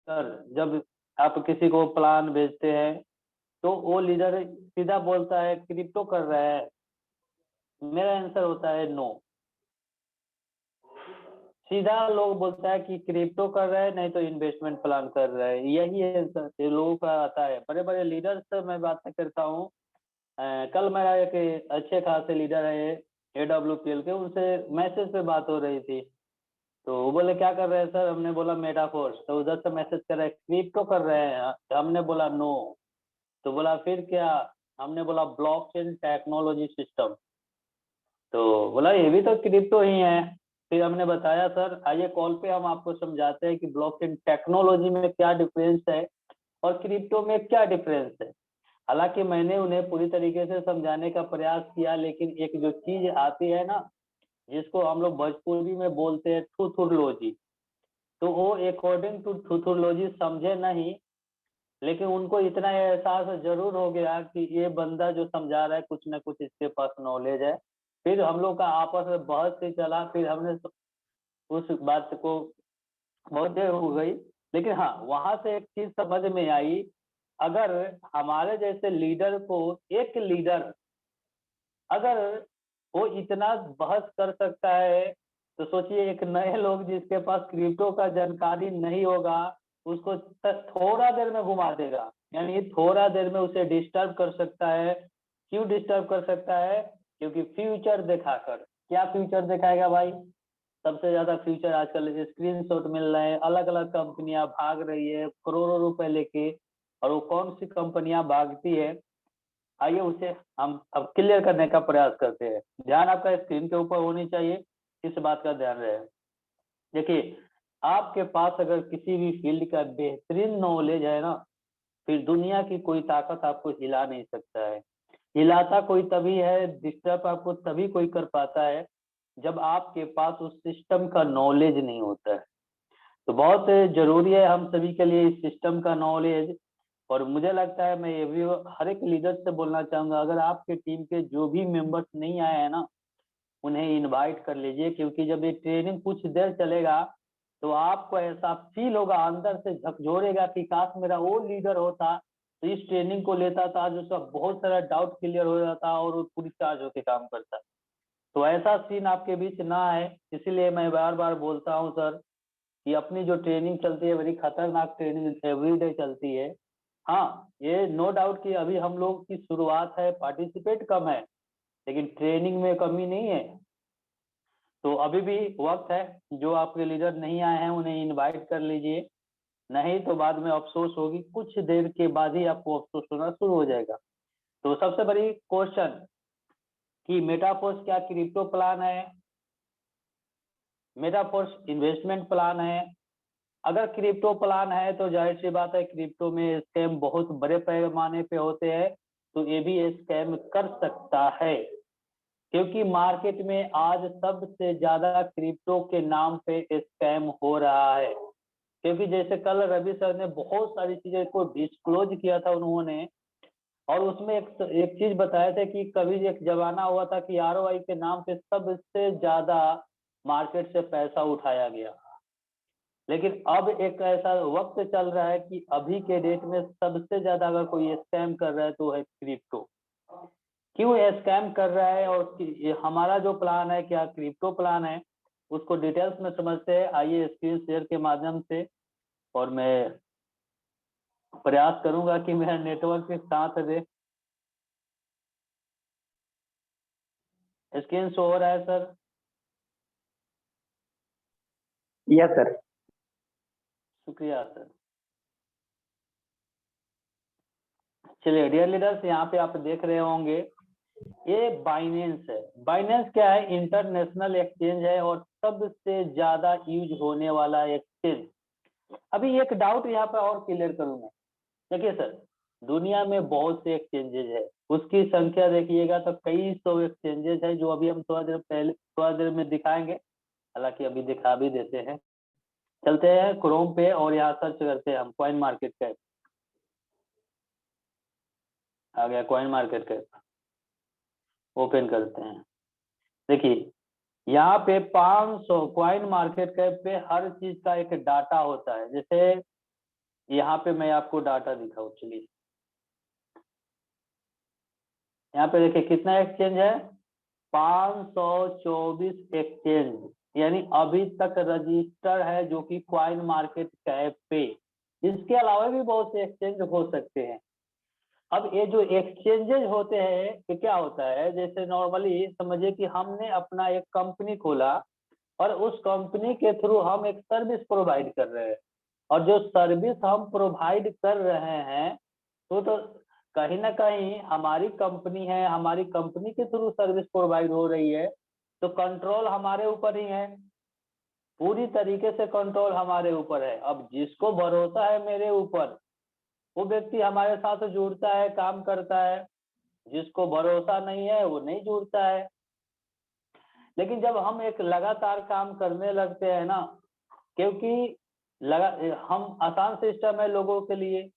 Sir जब आप किसी को प्लान भेजते हैं तो वो लीडर सीधा बोलता है क्रिप्टो कर रहा है, मेरा आंसर होता है नो। सीधा लोग बोलता है कि क्रिप्टो कर रहा है, नहीं तो इन्वेस्टमेंट प्लान कर रहा है, यही आंसर ये लोगों का आता है। बड़े बड़े लीडर से मैं बात करता हूँ। कल मेरा एक अच्छे खासे लीडर है AWPL के, उनसे मैसेज पे बात हो रही थी। तो वो बोले क्या कर रहे हैं सर, हमने बोला मेटाफोर्स, तो उधर से मैसेज कर रहे हैं क्रिप्टो कर रहे हैं, हमने बोला नो। तो बोला फिर क्या, हमने बोला ब्लॉकचेन टेक्नोलॉजी सिस्टम। तो बोला ये भी तो क्रिप्टो ही है। फिर हमने बताया सर आइए कॉल पे हम आपको समझाते हैं कि ब्लॉकचेन टेक्नोलॉजी में क्या डिफरेंस है और क्रिप्टो में क्या डिफरेंस है। हालांकि मैंने उन्हें पूरी तरीके से समझाने का प्रयास किया, लेकिन एक जो चीज आती है ना, जिसको हम लोग भोजपुरी में बोलते हैं थुथुरलॉजी, तो वो अकॉर्डिंग टू थुथुरलॉजी समझे नहीं। लेकिन उनको इतना एहसास जरूर हो गया कि ये बंदा जो समझा रहा है कुछ ना कुछ इसके पास नॉलेज है। फिर हम लोग का आपस में बहस ही चला, फिर हमने उस बात को, बहुत देर हो गई, लेकिन हाँ वहां से एक चीज समझ में आई। अगर हमारे जैसे लीडर को, एक लीडर अगर वो इतना बहस कर सकता है, तो सोचिए एक नए लोग जिसके पास क्रिप्टो का जानकारी नहीं होगा, उसको थोड़ा देर में घुमा देगा, यानी थोड़ा देर में उसे डिस्टर्ब कर सकता है। क्यों डिस्टर्ब कर सकता है? क्योंकि फ्यूचर दिखाकर। क्या फ्यूचर दिखाएगा भाई? सबसे ज्यादा फ्यूचर आजकल स्क्रीनशॉट मिल रहे हैं, अलग अलग कंपनियां भाग रही है करोड़ों रुपए लेके। और वो कौन सी कंपनियां भागती है, आइए उसे हम अब क्लियर करने का प्रयास करते हैं। ध्यान आपका स्क्रीन के ऊपर होनी चाहिए, इस बात का ध्यान रहे। देखिए, आपके पास अगर किसी भी फील्ड का बेहतरीन नॉलेज है ना, फिर दुनिया की कोई ताकत आपको हिला नहीं सकता है। हिलाता कोई तभी है, डिस्टर्ब आपको तभी कोई कर पाता है, जब आपके पास उस सिस्टम का नॉलेज नहीं होता है। तो बहुत जरूरी है हम सभी के लिए इस सिस्टम का नॉलेज। और मुझे लगता है, मैं ये भी हर एक लीडर से बोलना चाहूंगा, अगर आपके टीम के जो भी मेंबर्स नहीं आए हैं ना, उन्हें इनवाइट कर लीजिए, क्योंकि जब ये ट्रेनिंग कुछ देर चलेगा तो आपको ऐसा फील होगा, अंदर से झकझोरेगा कि काश मेरा वो लीडर होता तो इस ट्रेनिंग को लेता था, जो सब बहुत सारा डाउट क्लियर हो जाता और वो पूरी चार्ज होकर काम करता। तो ऐसा सीन आपके बीच ना आए, इसीलिए मैं बार बार बोलता हूँ सर कि अपनी जो ट्रेनिंग चलती है बड़ी खतरनाक ट्रेनिंग एवरीडे चलती है। हाँ, ये नो डाउट कि अभी हम लोग की शुरुआत है, पार्टिसिपेट कम है, लेकिन ट्रेनिंग में कमी नहीं है। तो अभी भी वक्त है, जो आपके लीडर नहीं आए हैं उन्हें इनवाइट कर लीजिए, नहीं तो बाद में अफसोस होगी, कुछ देर के बाद ही आपको अफसोस होना शुरू हो जाएगा। तो सबसे बड़ी क्वेश्चन कि मेटाफोर्स क्या क्रिप्टो प्लान है? मेटाफोर्स इन्वेस्टमेंट प्लान है। अगर क्रिप्टो प्लान है तो जाहिर सी बात है क्रिप्टो में स्कैम बहुत बड़े पैमाने पे होते हैं, तो ये भी स्कैम कर सकता है। क्योंकि मार्केट में आज सबसे ज्यादा क्रिप्टो के नाम पे स्कैम हो रहा है। क्योंकि जैसे कल रवि सर ने बहुत सारी चीजें को डिस्क्लोज किया था उन्होंने, और उसमें एक चीज बताया था कि कभी एक जमाना हुआ था कि ROI के नाम पे सबसे ज्यादा मार्केट से पैसा उठाया गया। लेकिन अब एक ऐसा वक्त चल रहा है कि अभी के डेट में सबसे ज्यादा अगर कोई स्कैम कर रहा है तो है क्रिप्टो। क्यों स्कैम कर रहा है और ये हमारा जो प्लान है क्या क्रिप्टो प्लान है, उसको डिटेल्स में समझते हैं। आइए स्क्रीन शेयर के माध्यम से, और मैं प्रयास करूंगा कि मेरा नेटवर्क के साथ दे। स्क्रीन शो हो रहा है सर? Yes sir. शुक्रिया सर। चलिए डियर लीडर्स, यहाँ पे आप देख रहे होंगे ये बाइनेंस है। बाइनेंस क्या है? इंटरनेशनल एक्सचेंज है और सबसे ज्यादा यूज होने वाला एक्सचेंज। अभी एक डाउट यहाँ पे और क्लियर करूंगा। देखिए सर, दुनिया में बहुत से एक्सचेंजेज है, उसकी संख्या देखिएगा तो कई सौ एक्सचेंजेज है, जो अभी हम थोड़ा देर में दिखाएंगे। हालांकि अभी दिखा भी देते हैं। चलते हैं क्रोम पे और यहाँ सर्च करते हैं हम कॉइन मार्केट कैप। आ गया कॉइन मार्केट कैप, ओपन करते हैं। देखिए यहाँ पे 500 कॉइन मार्केट कैप पे हर चीज का एक डाटा होता है। जैसे यहाँ पे मैं आपको डाटा दिखाऊं, चलिए यहाँ पे देखिए कितना एक्सचेंज है, 524 एक्सचेंज, यानी अभी तक रजिस्टर है जो कि क्वाइन मार्केट कैप पे। इसके अलावा भी बहुत से एक्सचेंज हो सकते हैं। अब ये जो एक्सचेंजेस होते हैं ये क्या होता है, जैसे नॉर्मली समझिए कि हमने अपना एक कंपनी खोला और उस कंपनी के थ्रू हम एक सर्विस प्रोवाइड कर रहे हैं, और जो सर्विस हम प्रोवाइड कर रहे हैं तो कहीं ना कहीं हमारी कंपनी है, हमारी कंपनी के थ्रू सर्विस प्रोवाइड हो रही है, तो कंट्रोल हमारे ऊपर ही है, पूरी तरीके से कंट्रोल हमारे ऊपर है। अब जिसको भरोसा है मेरे ऊपर वो व्यक्ति हमारे साथ जुड़ता है, काम करता है, जिसको भरोसा नहीं है वो नहीं जुड़ता है। लेकिन जब हम एक लगातार काम करने लगते हैं ना, क्योंकि लगा हम आसान सिस्टम है लोगों के लिए,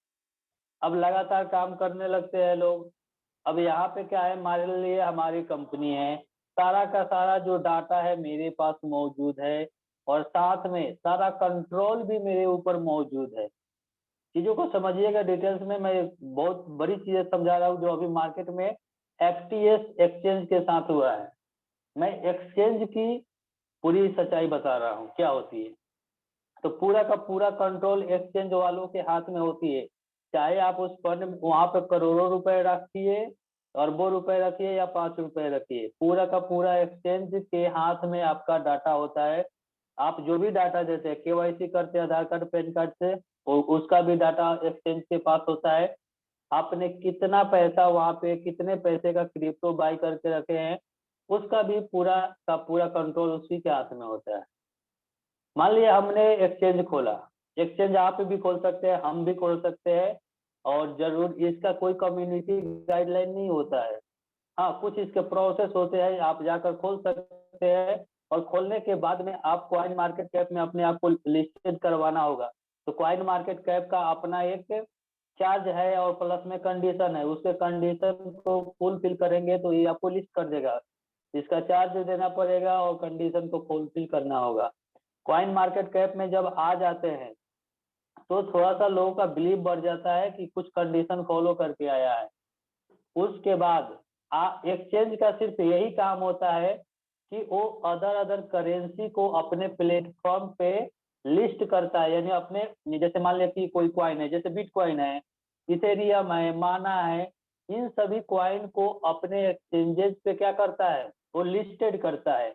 अब लगातार काम करने लगते हैं लोग। अब यहाँ पे क्या है, मान लिए हमारी कंपनी है, सारा का सारा जो डाटा है मेरे पास मौजूद है, और साथ में सारा कंट्रोल भी मेरे ऊपर मौजूद है। चीजों को समझिएगा डिटेल्स में, मैं बहुत बड़ी चीजें समझा रहा हूँ जो अभी मार्केट में एफटीएस एक्सचेंज के साथ हुआ है। मैं एक्सचेंज की पूरी सच्चाई बता रहा हूँ क्या होती है। तो पूरा का पूरा कंट्रोल एक्सचेंज वालों के हाथ में होती है, चाहे आप उस फंड वहां पे करोड़ों रुपए रखिए, अरबों रुपए रखिए या 5 रुपए रखिए, पूरा का पूरा एक्सचेंज के हाथ में आपका डाटा होता है। आप जो भी डाटा देते हैं, केवाईसी करते हैं आधार कार्ड पैन कार्ड से, उसका भी डाटा एक्सचेंज के पास होता है। आपने कितना पैसा वहां पे, कितने पैसे का क्रिप्टो बाई करके रखे हैं, उसका भी पूरा का पूरा कंट्रोल उसी के हाथ में होता है। मान लिया हमने एक्सचेंज खोला, एक्सचेंज आप भी खोल सकते हैं, हम भी खोल सकते हैं, और जरूर इसका कोई कम्युनिटी गाइडलाइन नहीं होता है। हाँ, कुछ इसके प्रोसेस होते हैं, आप जाकर खोल सकते हैं, और खोलने के बाद में आप क्वाइन मार्केट कैप में अपने आप को लिस्टेड करवाना होगा। तो क्वाइन मार्केट कैप का अपना एक चार्ज है और प्लस में कंडीशन है, उसके कंडीशन को फुलफिल करेंगे तो ये आपको लिस्ट कर देगा। इसका चार्ज देना पड़ेगा और कंडीशन को फुलफिल करना होगा। क्वाइन मार्केट कैप में जब आ जाते हैं तो थोड़ा सा लोगों का बिलीव बढ़ जाता है कि कुछ कंडीशन फॉलो करके आया है। उसके बाद एक्सचेंज का सिर्फ यही काम होता है कि वो अदर अदर करेंसी को अपने प्लेटफॉर्म पे लिस्ट करता है, यानी अपने जैसे मान लिया कि कोई क्वाइन है, जैसे बिटकॉइन है, इथेरियम है, माना है, इन सभी क्वाइन को अपने एक्सचेंजेस पे क्या करता है, वो लिस्टेड करता है,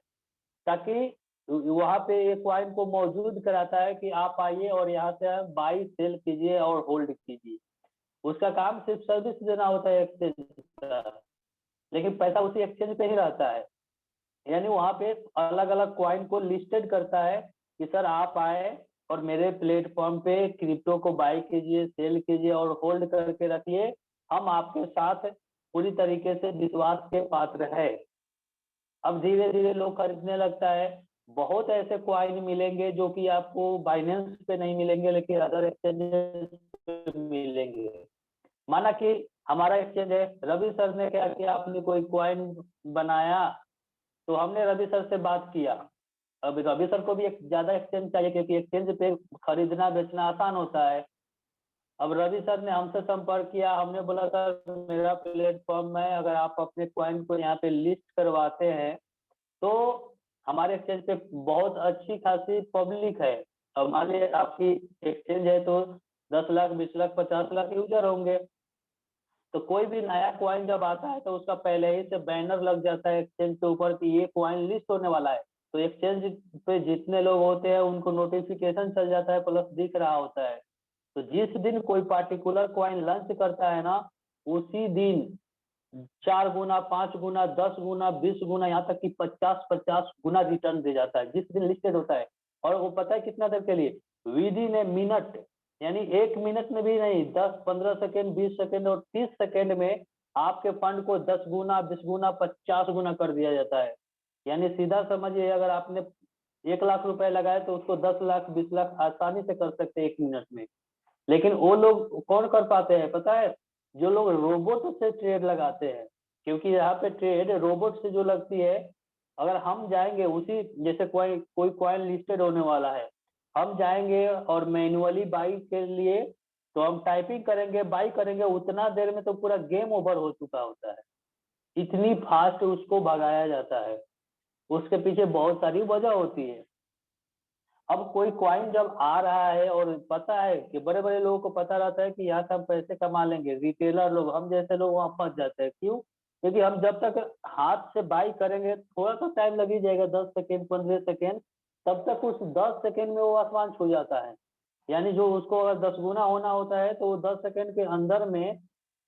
ताकि वहां पे एक क्वाइन को मौजूद कराता है कि आप आइए और यहाँ से बाई सेल कीजिए और होल्ड कीजिए। उसका काम सिर्फ सर्विस देना होता है एक्सचेंज का, लेकिन पैसा उसी एक्सचेंज पे ही रहता है। यानी वहां पे अलग अलग क्वाइन को लिस्टेड करता है कि सर आप आए और मेरे प्लेटफॉर्म पे क्रिप्टो को बाई कीजिए, सेल कीजिए और होल्ड करके रखिए, हम आपके साथ पूरी तरीके से विश्वास के पात्र है। अब धीरे धीरे लोग खरीदने लगता है। बहुत ऐसे क्वाइन मिलेंगे जो कि आपको बाइनेंस पे नहीं मिलेंगे, लेकिन अदर एक्सचेंजेस पे मिलेंगे। माना कि हमारा एक्सचेंज है, रवि सर ने क्या किया, अपनी कोई क्वाइन बनाया, तो हमने रवि सर से बात किया। अब रवि सर को भी एक ज्यादा एक्सचेंज चाहिए क्योंकि एक्सचेंज पे खरीदना बेचना आसान होता है। अब रवि सर ने हमसे संपर्क किया, हमने बोला सर मेरा प्लेटफॉर्म है, अगर आप अपने क्वाइन को यहाँ पे लिस्ट करवाते हैं तो हमारे एक्सचेंज पे बहुत अच्छी खासी पब्लिक है। अब मान लीजिए आपकी एक्सचेंज है तो 10 लाख, 20 लाख, 50 लाख यूजर होंगे, तो कोई भी नया क्वाइन जब आता है तो उसका पहले ही से बैनर लग जाता है एक्सचेंज के ऊपर कि ये क्वाइन लिस्ट होने वाला है। तो एक्सचेंज पे जितने लोग होते हैं उनको नोटिफिकेशन चल जाता है, प्लस दिख रहा होता है। तो जिस दिन कोई पार्टिकुलर क्वाइन लॉन्च करता है ना, उसी दिन 4 गुना, 5 गुना, 10 गुना, 20 गुना, यहाँ तक कि 50-50 गुना रिटर्न दे जाता है जिस दिन लिस्टेड होता है। और वो पता है कितना देर के लिए, विद इन ए मिनट, यानी 1 मिनट में भी नहीं, 10-15 सेकेंड, 20 सेकेंड और 30 सेकेंड में आपके फंड को 10 गुना, 20 गुना, 50 गुना कर दिया जाता है। यानी सीधा समझिए, अगर आपने 1 लाख रुपए लगाए तो उसको 10 लाख, 20 लाख आसानी से कर सकते हैं 1 मिनट में। लेकिन वो लोग कौन कर पाते हैं पता है, जो लोग रोबोट से ट्रेड लगाते हैं, क्योंकि यहाँ पे ट्रेड रोबोट से जो लगती है, अगर हम जाएंगे उसी, जैसे कोई कोई कॉइन लिस्टेड होने वाला है, हम जाएंगे और मैन्युअली बाई के लिए तो हम टाइपिंग करेंगे, बाई करेंगे, उतना देर में तो पूरा गेम ओवर हो चुका होता है। इतनी फास्ट उसको भगाया जाता है, उसके पीछे बहुत सारी वजह होती है। अब कोई कॉइन जब आ रहा है और पता है कि बड़े बड़े लोगों को पता रहता है कि यहाँ से हम पैसे कमा लेंगे, रिटेलर लोग, हम जैसे लोग वहाँ फंस जाते हैं। क्यों? क्योंकि हम जब तक हाथ से बाई करेंगे थोड़ा सा टाइम लग ही जाएगा, 10 सेकेंड 15 सेकेंड, तब तक उस 10 सेकेंड में वो आसमान छू जाता है। यानी जो उसको अगर 10 गुना होना होता है तो वो 10 सेकेंड के अंदर में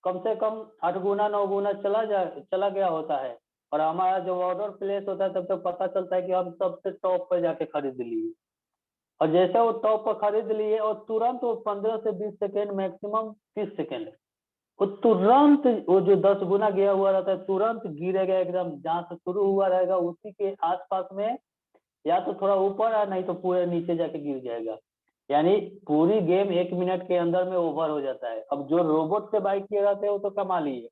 कम से कम 8 गुना 9 गुना चला गया होता है। और हमारा जब ऑर्डर प्लेस होता है तब तक पता चलता है कि हम सबसे टॉप पे जाके खरीद लिए। और जैसे वो टॉप पर खरीद लिए और तुरंत वो 15 से 20 सेकेंड, मैक्सिमम 30 सेकेंड, वो तुरंत वो जो 10 गुना गया हुआ रहता है तुरंत गिरेगा एकदम, जहाँ से शुरू हुआ रहेगा उसी के आसपास में, या तो थोड़ा ऊपर है नहीं तो पूरे नीचे जाके गिर जाएगा। यानी पूरी गेम 1 मिनट के अंदर में ओवर हो जाता है। अब जो रोबोट से बाई किए रहते हैं वो तो कमा लिए,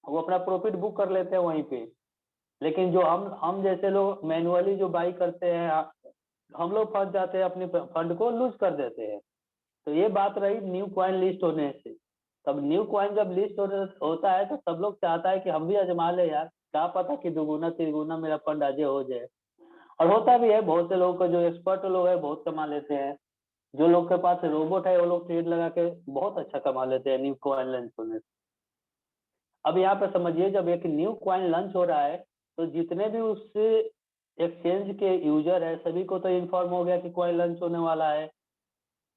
वो अपना प्रॉफिट बुक कर लेते हैं वहीं पे। लेकिन जो हम जैसे लोग मैनुअली जो बाई करते हैं, हम लोग फंस जाते हैं, अपने फंड को लूज कर देते हैं। तो ये बात रही न्यू कॉइन लिस्ट होने से। तब न्यू कॉइन जब लिस्ट होता है तो सब लोग चाहता है कि हम भी आजमा ले यार, क्या पता कि 2 गुना 3 गुना मेरा फंड आज हो जाए। और होता भी है, बहुत से लोगों को जो एक्सपर्ट लोग है बहुत कमा लेते हैं। जो लोग के पास रोबोट है वो लोग ट्रेड लगा के बहुत अच्छा कमा लेते हैं न्यू कॉइन लॉन्च होने से। अब यहाँ पे समझिए, जब एक न्यू कॉइन लॉन्च हो रहा है तो जितने भी उस एक्सचेंज के यूजर है सभी को तो इन्फॉर्म हो गया कि कॉइन लॉन्च होने वाला है।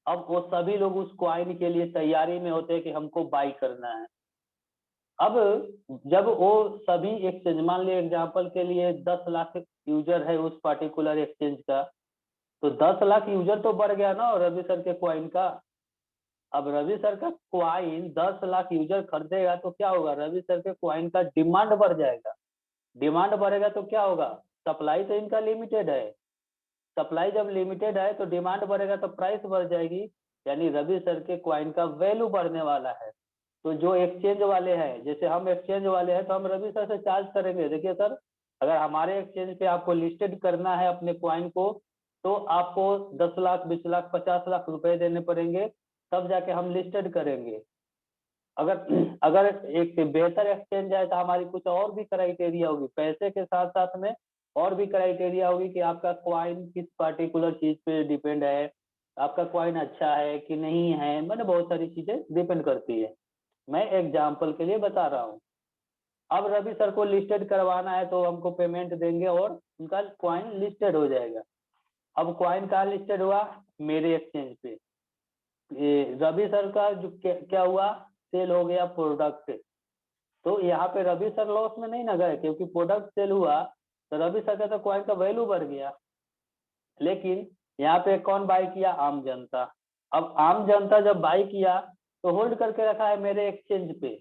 अब वो सभी लोग उस कॉइन के लिए तैयारी में होते हैं कि हमको बाई करना है। अब जब वो सभी एक्सचेंज, मान लिया एग्जांपल के लिए 10 लाख यूजर है उस पार्टिकुलर एक्सचेंज का, तो 10 लाख यूजर तो बढ़ गया ना रवि सर के कॉइन का। अब रवि सर का कॉइन 10 लाख यूजर खरीदेगा तो क्या होगा, रवि सर के कॉइन का डिमांड बढ़ जाएगा। डिमांड बढ़ेगा तो क्या होगा, सप्लाई तो इनका लिमिटेड है, सप्लाई जब लिमिटेड है तो डिमांड बढ़ेगा तो प्राइस बढ़ जाएगी। यानी रवि सर के कॉइन का वैल्यू बढ़ने वाला है। तो जो एक्सचेंज वाले हैं, जैसे हम एक्सचेंज वाले हैं तो हम रवि सर से चार्ज करेंगे, देखिए सर अगर हमारे एक्सचेंज पे आपको लिस्टेड करना है अपने कॉइन को तो आपको 10 लाख 20 लाख 50 लाख रुपए देने पड़ेंगे, तब जाके हम लिस्टेड करेंगे। अगर अगर एक बेहतर एक्सचेंज है तो हमारी कुछ और भी क्राइटेरिया होगी, पैसे के साथ साथ में और भी क्राइटेरिया होगी कि आपका कॉइन किस पर्टिकुलर चीज पे डिपेंड है, आपका कॉइन अच्छा है कि नहीं है, मैंने बहुत सारी चीजें डिपेंड करती है। मैं एग्जाम्पल के लिए बता रहा हूँ। अब रवि सर को लिस्टेड करवाना है तो हमको पेमेंट देंगे और उनका कॉइन लिस्टेड हो जाएगा। अब कॉइन कहाँ लिस्टेड हुआ, मेरे एक्सचेंज पे। ये रवि सर का जो क्या हुआ, सेल हो गया प्रोडक्ट। तो यहाँ पे रवि सर लॉस में नहीं ना गए, क्योंकि प्रोडक्ट सेल हुआ तो रवि सर का तो कॉइन का वैल्यू बढ़ गया। लेकिन यहाँ पे कौन बाई किया, आम जनता। अब आम जनता जब बाई किया तो होल्ड करके रखा है मेरे एक्सचेंज पे।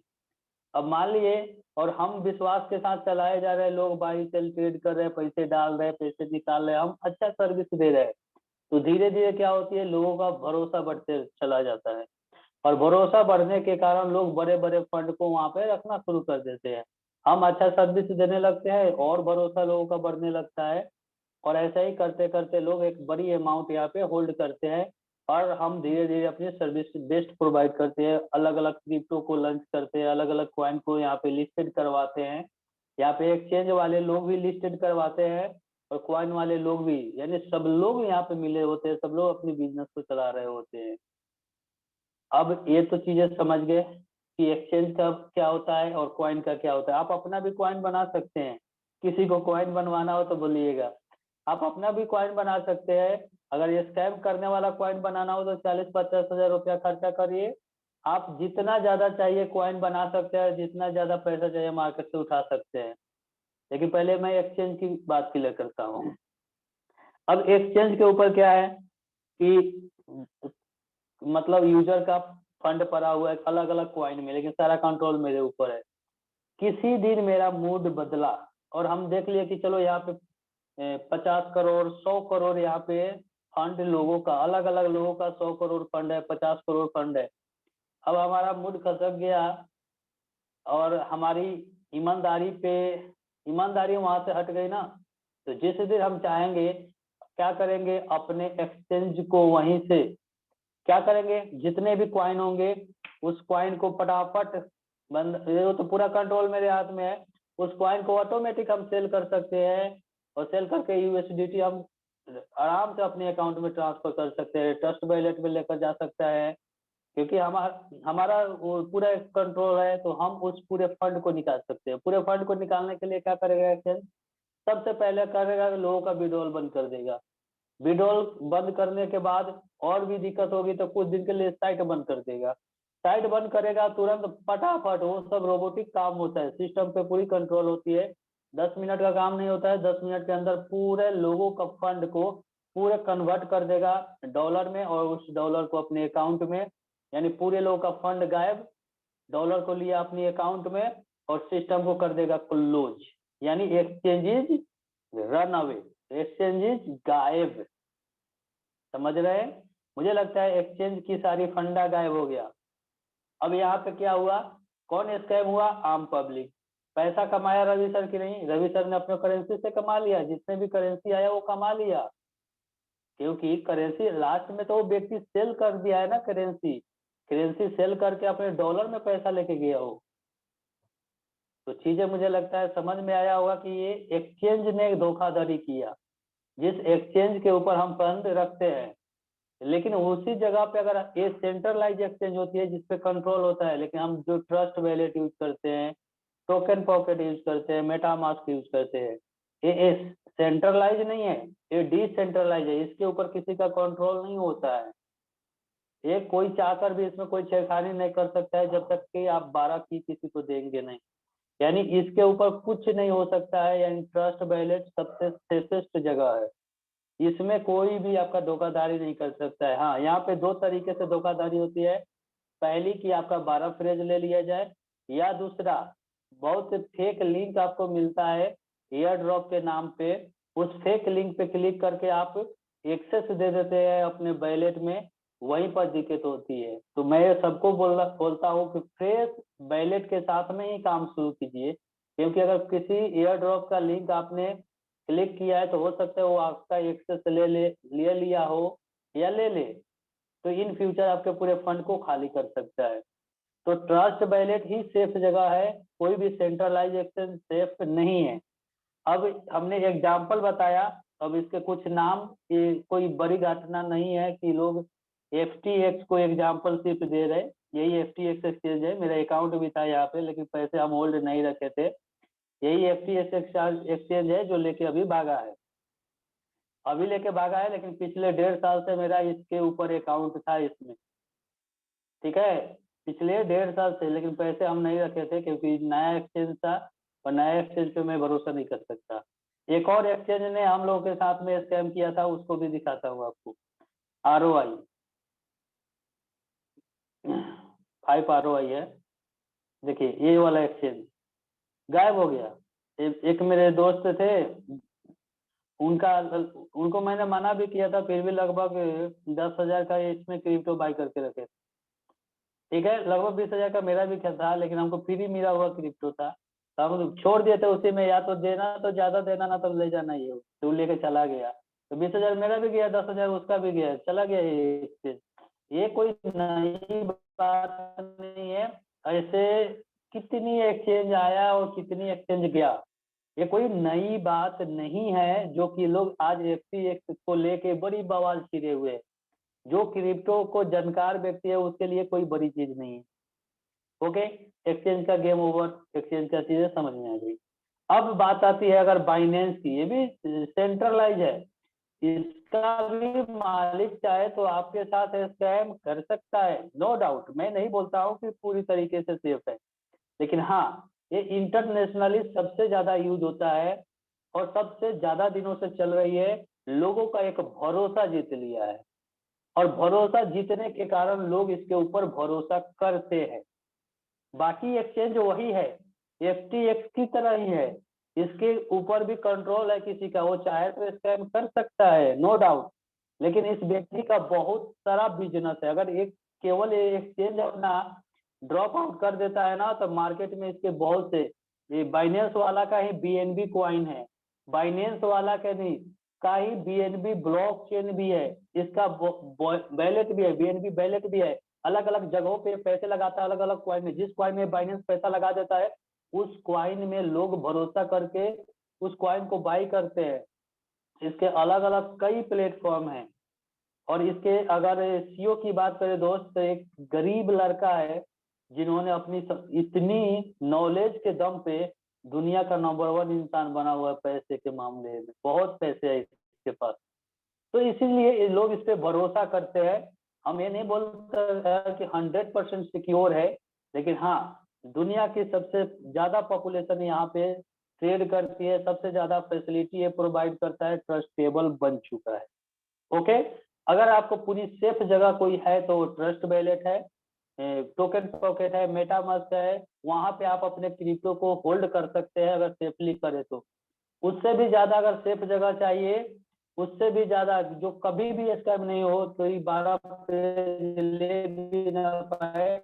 अब मान लिए और हम विश्वास के साथ चलाए जा रहे हैं, लोग बाई सेल ट्रेड कर रहे हैं, पैसे डाल रहे हैं, पैसे निकाल रहे हैं, हम अच्छा सर्विस दे रहे हैं। तो धीरे धीरे क्या होती है, लोगों का भरोसा बढ़ते चला जाता है। और भरोसा बढ़ने के कारण लोग बड़े बड़े फंड को वहां पे रखना शुरू कर देते हैं। हम अच्छा सर्विस देने लगते हैं और भरोसा लोगों का बढ़ने लगता है। और ऐसा ही करते करते लोग एक बड़ी अमाउंट यहाँ पे होल्ड करते हैं। और हम धीरे धीरे अपनी सर्विस बेस्ट प्रोवाइड करते हैं, अलग अलग क्रिप्टो को लॉन्च करते हैं, अलग अलग कॉइन को यहाँ पे लिस्टेड करवाते हैं। यहाँ पे एक्सचेंज वाले लोग भी लिस्टेड करवाते हैं और कॉइन वाले लोग भी, यानी सब लोग यहाँ पे मिले होते हैं, सब लोग अपनी बिजनेस को चला रहे होते हैं। अब ये तो चीजें समझ गए कि एक्सचेंज का क्या होता है और कॉइन का क्या होता है। आप अपना भी कॉइन बना सकते हैं, किसी को कॉइन बनवाना हो तो बोलिएगा, आप अपना भी कॉइन बना सकते हैं। अगर ये स्कैम करने वाला कॉइन बनाना हो तो 40-50 हजार रुपया खर्चा करिए, आप जितना ज्यादा चाहिए कॉइन बना सकते हैं, जितना ज्यादा पैसा चाहिए मार्केट से उठा सकते हैं। लेकिन पहले मैं एक्सचेंज की बात क्लियर करता हूँ। अब एक्सचेंज के ऊपर क्या है कि मतलब यूजर का फंड पड़ा हुआ है अलग अलग कॉइन में, लेकिन सारा कंट्रोल मेरे ऊपर है। किसी दिन मेरा मूड बदला और हम देख लिए कि चलो यहाँ पे 50 करोड़ 100 करोड़ यहाँ पे फंड लोगों का, अलग अलग लोगों का 100 करोड़ फंड है, 50 करोड़ फंड है। अब हमारा मूड खसक गया और हमारी ईमानदारी पे, ईमानदारी वहां से हट गई ना। तो जिस दिन हम चाहेंगे क्या करेंगे, अपने एक्सचेंज को वहीं से क्या करेंगे, जितने भी क्वाइन होंगे उस क्वाइन को फटाफट बंद, ये तो पूरा कंट्रोल मेरे हाथ में है, उस क्वाइन को ऑटोमेटिक हम सेल कर सकते हैं और सेल करके यूएसडीटी हम आराम से अपने अकाउंट में ट्रांसफर कर सकते हैं, ट्रस्ट वॉलेट में लेकर जा सकता है, क्योंकि हमारा हमारा वो पूरा कंट्रोल है, तो हम उस पूरे फंड को निकाल सकते हैं। पूरे फंड को निकालने के लिए क्या करेगा एक्सचेंज, सबसे पहले करेगा लोगों का विड्रॉल बंद कर देगा। विड्रॉल बंद करने के बाद और भी दिक्कत होगी तो कुछ दिन के लिए साइट बंद कर देगा। साइट बंद करेगा तुरंत फटाफट, वो सब रोबोटिक काम होता है, सिस्टम पे पूरी कंट्रोल होती है। 10 मिनट का काम नहीं होता है, 10 मिनट के अंदर पूरे लोगों का फंड को पूरे कन्वर्ट कर देगा डॉलर में, और उस डॉलर को अपने अकाउंट में, यानी पूरे लोगों का फंड गायब, डॉलर को लिया अपनी अकाउंट में और सिस्टम को कर देगा क्लोज, यानी एक्सचेंजेज रन अवे, एक्सचेंजेज गायब। समझ रहे हैं? मुझे लगता है एक्सचेंज की सारी फंडा गायब हो गया। अब यहाँ पे क्या हुआ, कौन स्कैम हुआ, आम पब्लिक। पैसा कमाया रवि सर की नहीं, रवि सर ने अपने करेंसी से कमा लिया, जितने भी करेंसी आया वो कमा लिया, क्योंकि करेंसी लास्ट में तो वो व्यक्ति सेल कर दिया है ना, करेंसी करेंसी सेल करके अपने डॉलर में पैसा लेके गया हो। तो चीजें मुझे लगता है समझ में आया होगा कि ये एक्सचेंज ने धोखाधड़ी किया। जिस एक्सचेंज के ऊपर हम फंड रखते हैं, लेकिन उसी जगह पे अगर ये सेंट्रलाइज एक्सचेंज होती है जिसपे कंट्रोल होता है, लेकिन हम जो ट्रस्ट वैलेट यूज करते हैं, टोकन पॉकेट यूज करते हैं, मेटामास्क यूज करते हैं, ये सेंट्रलाइज नहीं है, ये डिसेंट्रलाइज है, इसके ऊपर किसी का कंट्रोल नहीं होता है। ये कोई चाहकर भी इसमें कोई छेड़खानी नहीं कर सकता है जब तक कि आप 12 की किसी को देंगे नहीं, यानी इसके ऊपर कुछ नहीं हो सकता है। यानी ट्रस्ट वैलेट सबसे सेफेस्ट जगह है, इसमें कोई भी आपका धोखाधड़ी नहीं कर सकता है। हाँ, यहाँ पे दो तरीके से धोखाधड़ी होती है, पहली कि आपका 12 फ्रेज ले लिया जाए, या दूसरा बहुत फेक लिंक आपको मिलता है एयर ड्रॉप के नाम पे, उस फेक लिंक पे क्लिक करके आप एक्सेस दे देते हैं अपने वैलेट में, वहीं पर दिक्कत होती है। तो मैं सबको बोलता हूँ कि फ्रेश वैलेट के साथ में ही काम शुरू कीजिए, क्योंकि अगर किसी एयर ड्रॉप का लिंक आपने क्लिक किया है तो हो सकता है वो आपका एक्सेस ले लिया हो या ले ले, तो इन फ्यूचर आपके पूरे फंड को खाली कर सकता है। तो ट्रस्ट वैलेट ही सेफ जगह है, कोई भी सेंट्रलाइज एक्सचेंज सेफ नहीं है। अब हमने एग्जाम्पल बताया, अब इसके कुछ नाम, ये कोई बड़ी घटना नहीं है कि लोग FTX को एग्जाम्पल सिर्फ दे रहे, यही FTX एक्सचेंज है, मेरा अकाउंट भी था यहाँ पे, लेकिन पैसे हम होल्ड नहीं रखे थे, यही FTX एक्सचेंज है जो लेके अभी भागा है, अभी लेके भागा है, लेकिन पिछले 1.5 साल से मेरा इसके ऊपर अकाउंट था इसमें, ठीक है, पिछले 1.5 साल से, लेकिन पैसे हम नहीं रखे थे क्योंकि नया एक्सचेंज था, और नया एक्सचेंज पे मैं भरोसा नहीं कर सकता। एक और एक्सचेंज ने हम लोगों के साथ में स्कैम किया था, उसको भी दिखाता हूँ आपको। ROI 5 ROI है, देखिए ये वाला एक्सचेंज गायब हो गया। एक मेरे दोस्त थे, उनको मैंने मना भी किया था, फिर भी लगभग 10,000 का इसमें क्रिप्टो बाई करके रखे, ठीक है, लगभग 20,000 का मेरा भी था, लेकिन हमको फ्री मिला हुआ क्रिप्टो था, तो हम छोड़ दिए थे उसी में, या तो देना तो ज्यादा देना, ना तो ले जाना ही हो, तो लेके चला गया, तो 20,000 मेरा भी गया, 10,000 उसका भी गया, चला गया ये कोई नई बात नहीं है। ऐसे कितनी एक्सचेंज आया और कितनी एक्सचेंज गया, ये कोई नई बात नहीं है, जो कि लोग आज FTX को लेके बड़ी बवाल छिड़े हुए हैं। जो क्रिप्टो को जानकार व्यक्ति है उसके लिए कोई बड़ी चीज नहीं है। ओके, एक्सचेंज का गेम ओवर, एक्सचेंज का चीजें समझ में आ गई। अब बात आती है अगर बाइनेंस की, ये भी सेंट्रलाइज है, इसका भी मालिक चाहे तो आपके साथ स्कैम कर सकता है, नो डाउट, मैं नहीं बोलता हूँ कि पूरी तरीके से सेफ है, लेकिन हाँ ये इंटरनेशनली सबसे ज्यादा यूज होता है और सबसे ज्यादा दिनों से चल रही है, लोगों का एक भरोसा जीत लिया है, और भरोसा जीतने के कारण लोग इसके ऊपर भरोसा करते हैं। बाकी एक्सचेंज वही है, FTX की तरह ही है, इसके ऊपर भी कंट्रोल है किसी का, वो चाहे तो स्कैम कर सकता है, नो डाउट, लेकिन इस व्यक्ति का बहुत सारा बिजनेस है। अगर एक केवल एक्सचेंज अपना ड्रॉप आउट कर देता है ना, तो मार्केट में इसके बहुत से, ये बाइनेंस वाला का ही BNB कॉइन है, बाइनेंस वाला का नहीं, का ही बीएनबी ब्लॉकचेन भी है, इसका वैलेट भी है, बीएनबी वैलेट भी है। अलग अलग जगहों पे पैसे लगाता है, अलग अलग कॉइन में। जिस कॉइन में बाइनेंस पैसा लगा देता है उस कॉइन में लोग भरोसा करके उस कॉइन को बाई करते हैं। इसके अलग अलग कई प्लेटफॉर्म हैं। और इसके अगर सीईओ की बात करें दोस्त, तो एक गरीब लड़का है जिन्होंने अपनी इतनी नॉलेज के दम पे दुनिया का नंबर 1 इंसान बना हुआ है। पैसे के मामले में बहुत पैसे है इसके पास, तो इसीलिए ये लोग इस पे भरोसा करते हैं। हम ये नहीं बोलते कि 100% सिक्योर है, लेकिन हाँ, दुनिया की सबसे ज्यादा पॉपुलेशन यहाँ पे ट्रेड करती है, सबसे ज्यादा फैसिलिटी ये प्रोवाइड करता है, ट्रस्टेबल बन चुका है। ओके, अगर आपको पूरी सेफ जगह कोई है तो ट्रस्ट वैलेट है, टोकन पॉकेट है, मेटामास्क है, वहां पे आप अपने क्रिप्टो को होल्ड कर सकते हैं अगर सेफली करे तो। उससे भी ज्यादा अगर सेफ जगह चाहिए, उससे भी ज्यादा जो कभी भी स्कैम नहीं हो, तो 12 पेज ले भी ना पाए,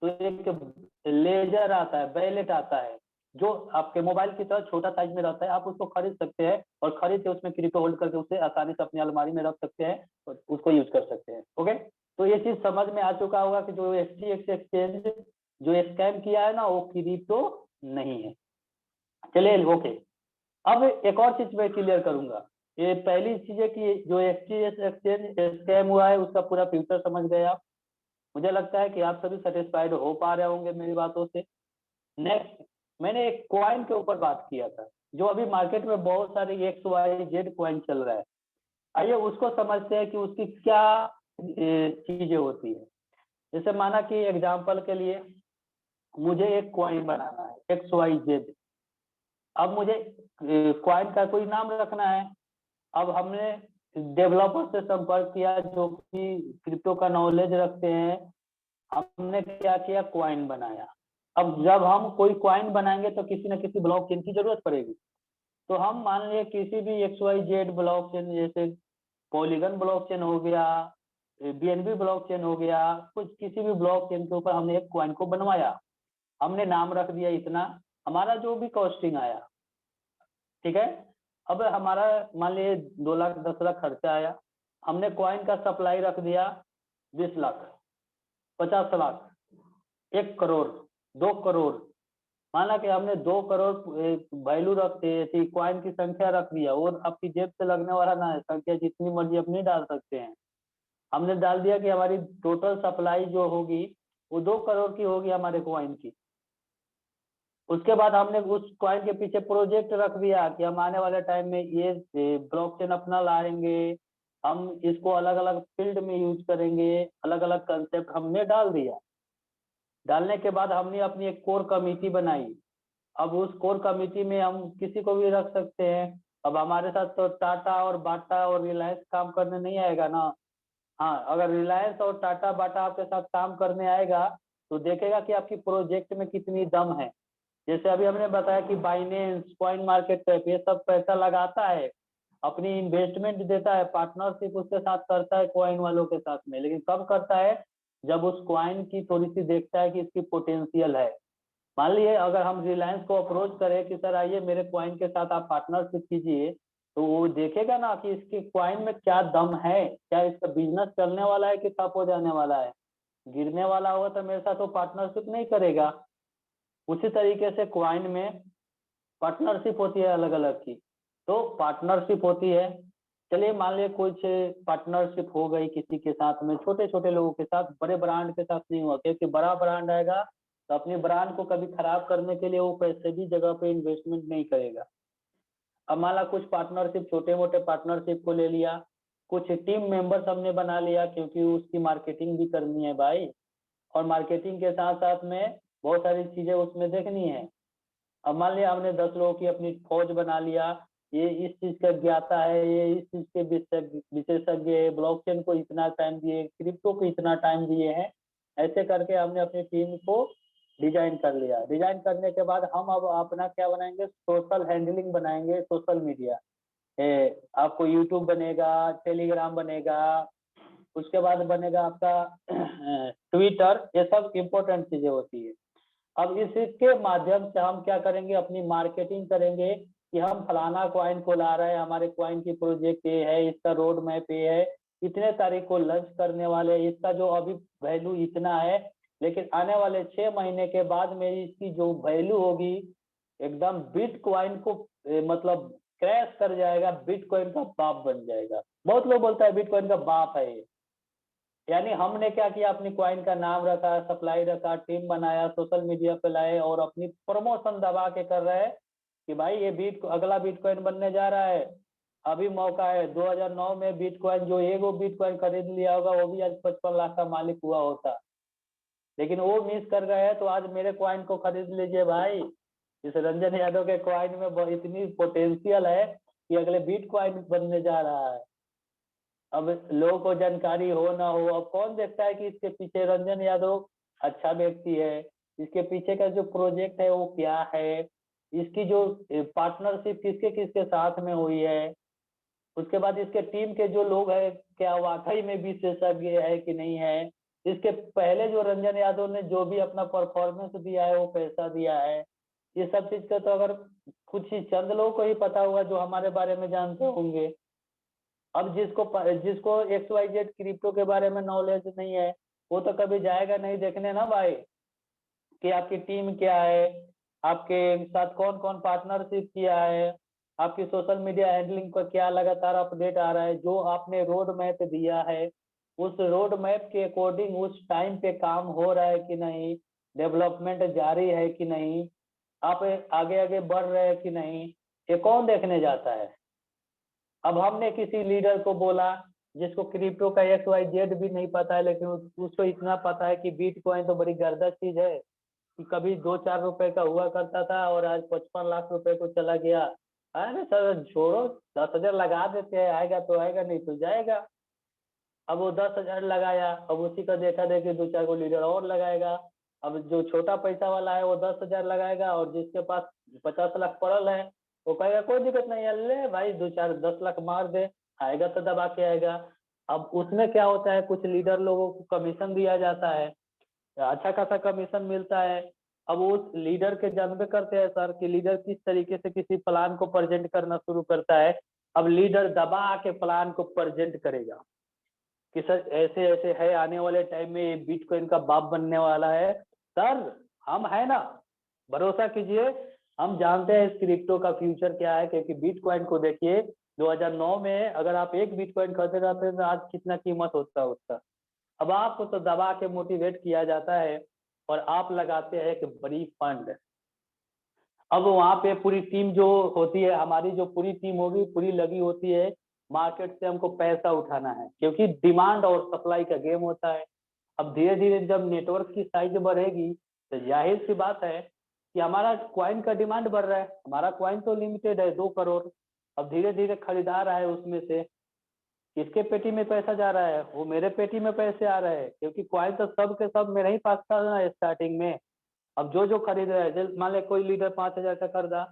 तो एक लेजर आता है, वैलेट आता है, जो आपके मोबाइल की तरह छोटा साइज में रहता है। आप उसको खरीद सकते हैं और खरीद के उसमें क्रिप्टो होल्ड करके उसे आसानी से अपनी अलमारी में रख सकते हैं और उसको यूज कर सकते हैं। ओके, तो ये चीज समझ में आ चुका होगा कि जो एफटीएक्स एक्सचेंज जो स्कैम किया है ना, वो क्रिप्टो नहीं है। चलिए ओके, अब एक और चीज मैं क्लियर करूंगा। ये पहली चीज है कि जो एफटीएक्स एक्सचेंज स्कैम हुआ है उसका पूरा फ्यूचर समझ गए आप। मुझे लगता है कि आप सभी सेटिस्फाइड हो पा रहे होंगे मेरी बातों से। नेक्स्ट, मैंने एक क्वाइन के ऊपर बात किया था, जो अभी मार्केट में बहुत सारे XYZ क्वाइन चल रहा है। आइए उसको समझते हैं कि उसकी क्या चीजें होती है। जैसे माना कि एग्जांपल के लिए मुझे एक क्वाइन बनाना है XYZ। अब मुझे क्वाइन का कोई नाम रखना है। अब हमने डेवलपर से संपर्क किया जो कि क्रिप्टो का नॉलेज रखते हैं। हमने क्या किया, क्वाइन बनाया। अब जब हम कोई क्वाइन बनाएंगे तो किसी न किसी ब्लॉकचेन की जरूरत पड़ेगी। तो हम मान लिया किसी भी XYZ ब्लॉकचेन, जैसे पॉलीगन ब्लॉकचेन हो गया, बीएनबी ब्लॉकचेन हो गया, कुछ किसी भी ब्लॉकचेन के ऊपर हमने एक क्वाइन को बनवाया। हमने नाम रख दिया इतना, हमारा जो भी कॉस्टिंग आया, ठीक है। अब हमारा मान लीजिए 2 लाख 10 लाख खर्चा आया। हमने क्वाइन का सप्लाई रख दिया 20 लाख, 50 लाख, 1 करोड़, 2 करोड़। माना कि हमने 2 करोड़ वैल्यू रखते थी, क्वाइन की संख्या रख दिया, और आपकी जेब से लगने वाला ना है, संख्या जितनी मर्जी अपनी डाल सकते हैं। हमने डाल दिया कि हमारी टोटल सप्लाई जो होगी वो 2 करोड़ की होगी हमारे क्वाइन की। उसके बाद हमने उस क्वाइन के पीछे प्रोजेक्ट रख दिया कि हम आने वाले टाइम में ये ब्लॉकचेन अपना लाएंगे, हम इसको अलग अलग फील्ड में यूज करेंगे, अलग अलग कंसेप्ट हमने डाल दिया। डालने के बाद हमने अपनी एक कोर कमेटी बनाई। अब उस कोर कमेटी में हम किसी को भी रख सकते हैं। अब हमारे साथ तो टाटा और बाटा और रिलायंस काम करने नहीं आएगा ना। हाँ, अगर रिलायंस और टाटा बाटा आपके साथ काम करने आएगा तो देखेगा कि आपकी प्रोजेक्ट में कितनी दम है। जैसे अभी हमने बताया कि बाइनेंस, कॉइन मार्केट कैप, ये सब पैसा लगाता है, अपनी इन्वेस्टमेंट देता है, पार्टनरशिप उसके साथ करता है कॉइन वालों के साथ में। लेकिन कब करता है, जब उस कॉइन की थोड़ी सी देखता है कि इसकी पोटेंशियल है। मान लीजिए अगर हम रिलायंस को अप्रोच करें कि सर आइए मेरे क्वाइन के साथ आप पार्टनरशिप कीजिए, तो वो देखेगा ना कि इसके क्वाइन में क्या दम है, क्या इसका बिजनेस चलने वाला है कि ठप हो जाने वाला है। गिरने वाला होगा तो मेरे साथ वो पार्टनरशिप नहीं करेगा। उसी तरीके से क्वाइन में पार्टनरशिप होती है अलग अलग की। तो पार्टनरशिप होती है, चलिए मान लिया कुछ पार्टनरशिप हो गई किसी के साथ में, छोटे छोटे लोगों के साथ, बड़े ब्रांड के साथ नहीं हुआ, क्योंकि बड़ा ब्रांड आएगा तो अपनी ब्रांड को कभी खराब करने के लिए वो पैसे भी जगह पे इन्वेस्टमेंट नहीं करेगा। अब मान ला कुछ पार्टनरशिप, छोटे मोटे पार्टनरशिप को ले लिया, कुछ टीम मेंबर्स हमने बना लिया, क्योंकि उसकी मार्केटिंग भी करनी है भाई, और मार्केटिंग के साथ साथ में बहुत सारी चीजें उसमें देखनी है। अब मान लिया हमने 10 लोगों की अपनी फौज बना लिया, ये इस चीज का ज्ञाता है, ये इस चीज के विशेषज्ञ है, ब्लॉकचेन को इतना टाइम दिए, क्रिप्टो को इतना टाइम दिए हैं। ऐसे करके हमने अपनी टीम को डिजाइन कर लिया। डिजाइन करने के बाद हम अब अपना क्या बनाएंगे, सोशल हैंडलिंग बनाएंगे, सोशल मीडिया। आपको यूट्यूब बनेगा, टेलीग्राम बनेगा, उसके बाद बनेगा आपका ट्विटर। ये सब इम्पोर्टेंट चीजें होती है। अब इसके माध्यम से हम क्या करेंगे, अपनी मार्केटिंग करेंगे, कि हम फलाना क्वाइन को ला रहे हैं, हमारे क्वाइन की प्रोजेक्ट ये है, इसका रोड मैप ये है, इतने तारीख को लॉन्च करने वाले, इसका जो अभी वैल्यू इतना है, लेकिन आने वाले 6 महीने के बाद में इसकी जो वैल्यू होगी एकदम बिटकॉइन को मतलब क्रैश कर जाएगा, बिटकॉइन का बाप बन जाएगा। बहुत लोग बोलता है बिटकॉइन का बाप है ये। यानी हमने क्या किया, अपनी क्वाइन का नाम रखा, सप्लाई रखा, टीम बनाया, सोशल मीडिया पे लाए और अपनी प्रमोशन दबा के कर रहे हैं कि भाई ये अगला बिटकॉइन बनने जा रहा है, अभी मौका है। 2009 में बिटकॉइन जो एगो बिटकॉइन खरीद लिया होगा वो भी आज 55 लाख का मालिक हुआ होता, लेकिन वो मिस कर गए हैं। तो आज मेरे क्वाइन को खरीद लीजिए भाई। इस रंजन यादव के क्वाइन में इतनी पोटेंशियल है कि अगले बिटकॉइन बनने जा रहा है। अब लोगों को जानकारी हो ना हो, अब कौन देखता है कि इसके पीछे रंजन यादव अच्छा व्यक्ति है, इसके पीछे का जो प्रोजेक्ट है वो क्या है, इसकी जो पार्टनरशिप किसके किसके साथ में हुई है, उसके बाद इसके टीम के जो लोग हैं क्या वाकई में विशेषज्ञ है कि नहीं है, इसके पहले जो रंजन यादव ने जो भी अपना परफॉर्मेंस दिया है वो कैसा दिया है, ये सब चीज का तो अगर कुछ ही चंद लोगों को ही पता होगा जो हमारे बारे में जानते होंगे। अब जिसको XYZ क्रिप्टो के बारे में नॉलेज नहीं है वो तो कभी जाएगा नहीं देखने ना भाई कि आपकी टीम क्या है, आपके साथ कौन कौन पार्टनरशिप किया है, आपकी सोशल मीडिया हैंडलिंग का क्या लगातार अपडेट आ रहा है, जो आपने रोड मैप दिया है उस रोड मैप के अकॉर्डिंग उस टाइम पे काम हो रहा है कि नहीं, डेवलपमेंट जारी है कि नहीं, आप आगे आगे बढ़ रहे हैं कि नहीं, ये कौन देखने जाता है। अब हमने किसी लीडर को बोला जिसको क्रिप्टो का XYZ भी नहीं पता है, लेकिन उसको इतना पता है कि बिटकॉइन तो बड़ी गर्दा चीज है कि कभी 2-4 रुपए का हुआ करता था और आज 55 लाख रुपए को चला गया। अरे सर छोड़ो, 10,000 लगा देते हैं, आएगा तो आएगा नहीं तो जाएगा। अब वो 10,000 लगाया, अब उसी का देखा देखी 2-4 को लीडर और लगाएगा। अब जो छोटा पैसा वाला है वो 10,000 लगाएगा और जिसके पास 50 लाख पड़ल है वो कहेगा कोई दिक्कत नहीं है, ले भाई 2-4-10 लाख मार दे, आएगा तो दबा के आएगा। अब उसमें क्या होता है, कुछ लीडर लोगों को कमीशन दिया जाता है, अच्छा खासा कमीशन मिलता है। अब उस लीडर के जानबे करते हैं सर कि लीडर किस तरीके से किसी प्लान को प्रेजेंट करना शुरू करता है। अब लीडर दबा के प्लान को प्रेजेंट करेगा कि सर ऐसे ऐसे है, आने वाले टाइम में ये बिटकॉइन का बाप बनने वाला है। सर हम है ना, भरोसा कीजिए, हम जानते हैं इस क्रिप्टो का फ्यूचर क्या है, क्योंकि बिटकॉइन को देखिए 2009 में अगर आप एक बिटकॉइन खरीदे जाते हैं तो आज कितना कीमत होता है उसका। अब आपको तो दबा के मोटिवेट किया जाता है और आप लगाते हैं एक बड़ी फंड। अब वहाँ पे पूरी टीम जो होती है, हमारी जो पूरी टीम होगी पूरी लगी होती है, मार्केट से हमको पैसा उठाना है, क्योंकि डिमांड और सप्लाई का गेम होता है। अब धीरे धीरे जब नेटवर्क की साइज बढ़ेगी तो जाहिर सी बात है कि हमारा क्वाइन का डिमांड बढ़ रहा है, हमारा क्वाइन तो लिमिटेड है 2 करोड़। अब धीरे धीरे खरीदार है, उसमें से किसके पेटी में पैसा जा रहा है, वो मेरे पेटी में पैसे आ रहे हैं, क्योंकि क्वाइन तो सब के सब मेरे ही पास था ना स्टार्टिंग में। अब जो जो खरीद रहा है, जैसे मान ले कोई लीडर 5,000 का खरीदा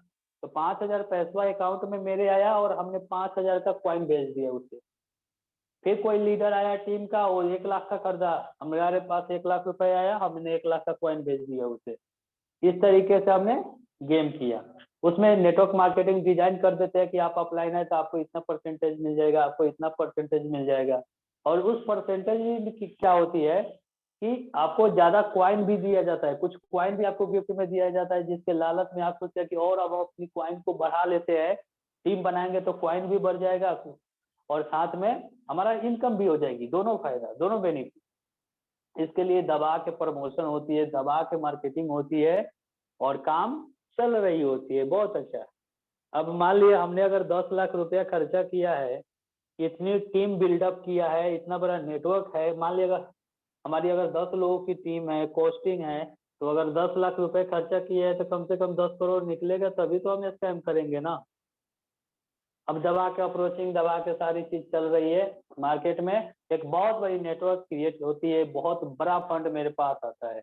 तो 5,000 पैसा अकाउंट में मेरे आया और हमने 5,000 का क्वाइन भेज दिया उसे। फिर कोई लीडर आया टीम का, वो 1 लाख का खरीदा, हमारे पास 1 लाख रुपए आया, हमने 1 लाख का क्वाइन भेज दिया उसे। इस तरीके से हमने गेम किया। उसमें नेटवर्क मार्केटिंग डिजाइन कर देते हैं कि आप अपलाइन है तो आपको इतना परसेंटेज मिल जाएगा, आपको इतना परसेंटेज मिल जाएगा। और उस परसेंटेज की क्या होती है कि आपको ज्यादा क्वाइन भी दिया जाता है, कुछ क्वाइन भी आपको गिफ्ट में दिया जाता है, जिसके लालच में आप सोचते हैं कि और अब अपनी क्वाइन को बढ़ा लेते हैं, टीम बनाएंगे तो क्वाइन भी बढ़ जाएगा और साथ में हमारा इनकम भी हो जाएगी, दोनों फायदा, दोनों बेनिफिट। इसके लिए दबा के प्रमोशन होती है, दबा के मार्केटिंग होती है और काम चल रही होती है। बहुत अच्छा। अब मान लिया हमने अगर 10 लाख रुपया खर्चा किया है, इतनी टीम बिल्डअप किया है, इतना बड़ा नेटवर्क है, मान लिया अगर हमारी अगर 10 लोगों की टीम है, कॉस्टिंग है, तो अगर 10 लाख रुपए खर्चा किया है तो कम से कम 10 करोड़ निकलेगा, तभी तो हम स्कैम करेंगे ना। अब दबा के अप्रोचिंग, दबा के सारी चीज चल रही है मार्केट में, एक बहुत बड़ी नेटवर्क क्रिएट होती है, बहुत बड़ा फंड मेरे पास आता है।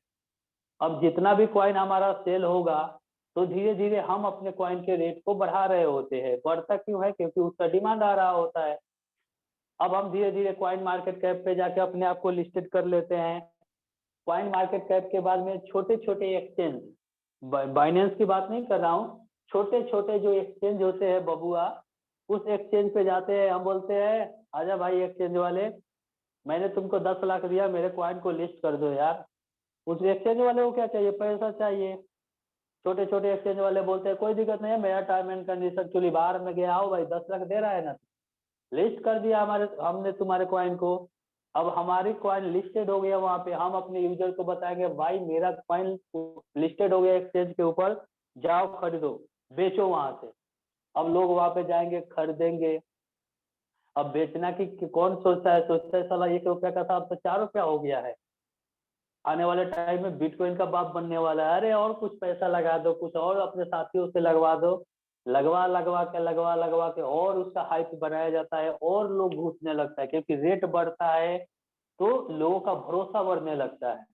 अब जितना भी कॉइन हमारा सेल होगा तो धीरे धीरे हम अपने कॉइन के रेट को बढ़ा रहे होते हैं। बढ़ता क्यों है, क्योंकि उसका डिमांड आ रहा होता है। अब हम धीरे धीरे कॉइन मार्केट कैप पे जाके अपने आप को लिस्टेड कर लेते हैं। कॉइन मार्केट कैप के बाद में छोटे छोटे एक्सचेंज, बाइनेंस की बात नहीं कर रहा हूँ, छोटे छोटे जो एक्सचेंज होते हैं बबुआ, उस एक्सचेंज पे जाते हैं, हम बोलते हैं आजा भाई एक्सचेंज वाले, मैंने तुमको 10 लाख दिया, मेरे क्वाइन को लिस्ट कर दो यार। उस एक्सचेंज वाले को क्या चाहिए? पैसा चाहिए। छोटे छोटे एक्सचेंज वाले बोलते हैं कोई दिक्कत नहीं है, मेरा टर्म एंड कंडीशन चुली बाहर में गया, आओ भाई 10 लाख दे रहा है ना, लिस्ट कर दिया हमारे हमने तुम्हारे क्वाइन को। अब हमारी क्वाइन लिस्टेड हो गया वहां पे, हम अपने यूजर को बताएंगे भाई मेरा क्वाइन लिस्टेड हो गया एक्सचेंज के ऊपर, जाओ खरीदो, बेचो वहां से। अब लोग वहां पे जाएंगे, खरीदेंगे। अब बेचना की कौन सोचता है साला 1 रुपया का था अब तो 4 रुपया हो गया है। आने वाले टाइम में बिटकॉइन का बाप बनने वाला है। अरे और कुछ पैसा लगा दो, कुछ और अपने साथियों से लगवा दो, लगवा के और उसका हाइप बनाया जाता है और लोग घुसने लगता है, क्योंकि रेट बढ़ता है तो लोगों का भरोसा बढ़ने लगता है।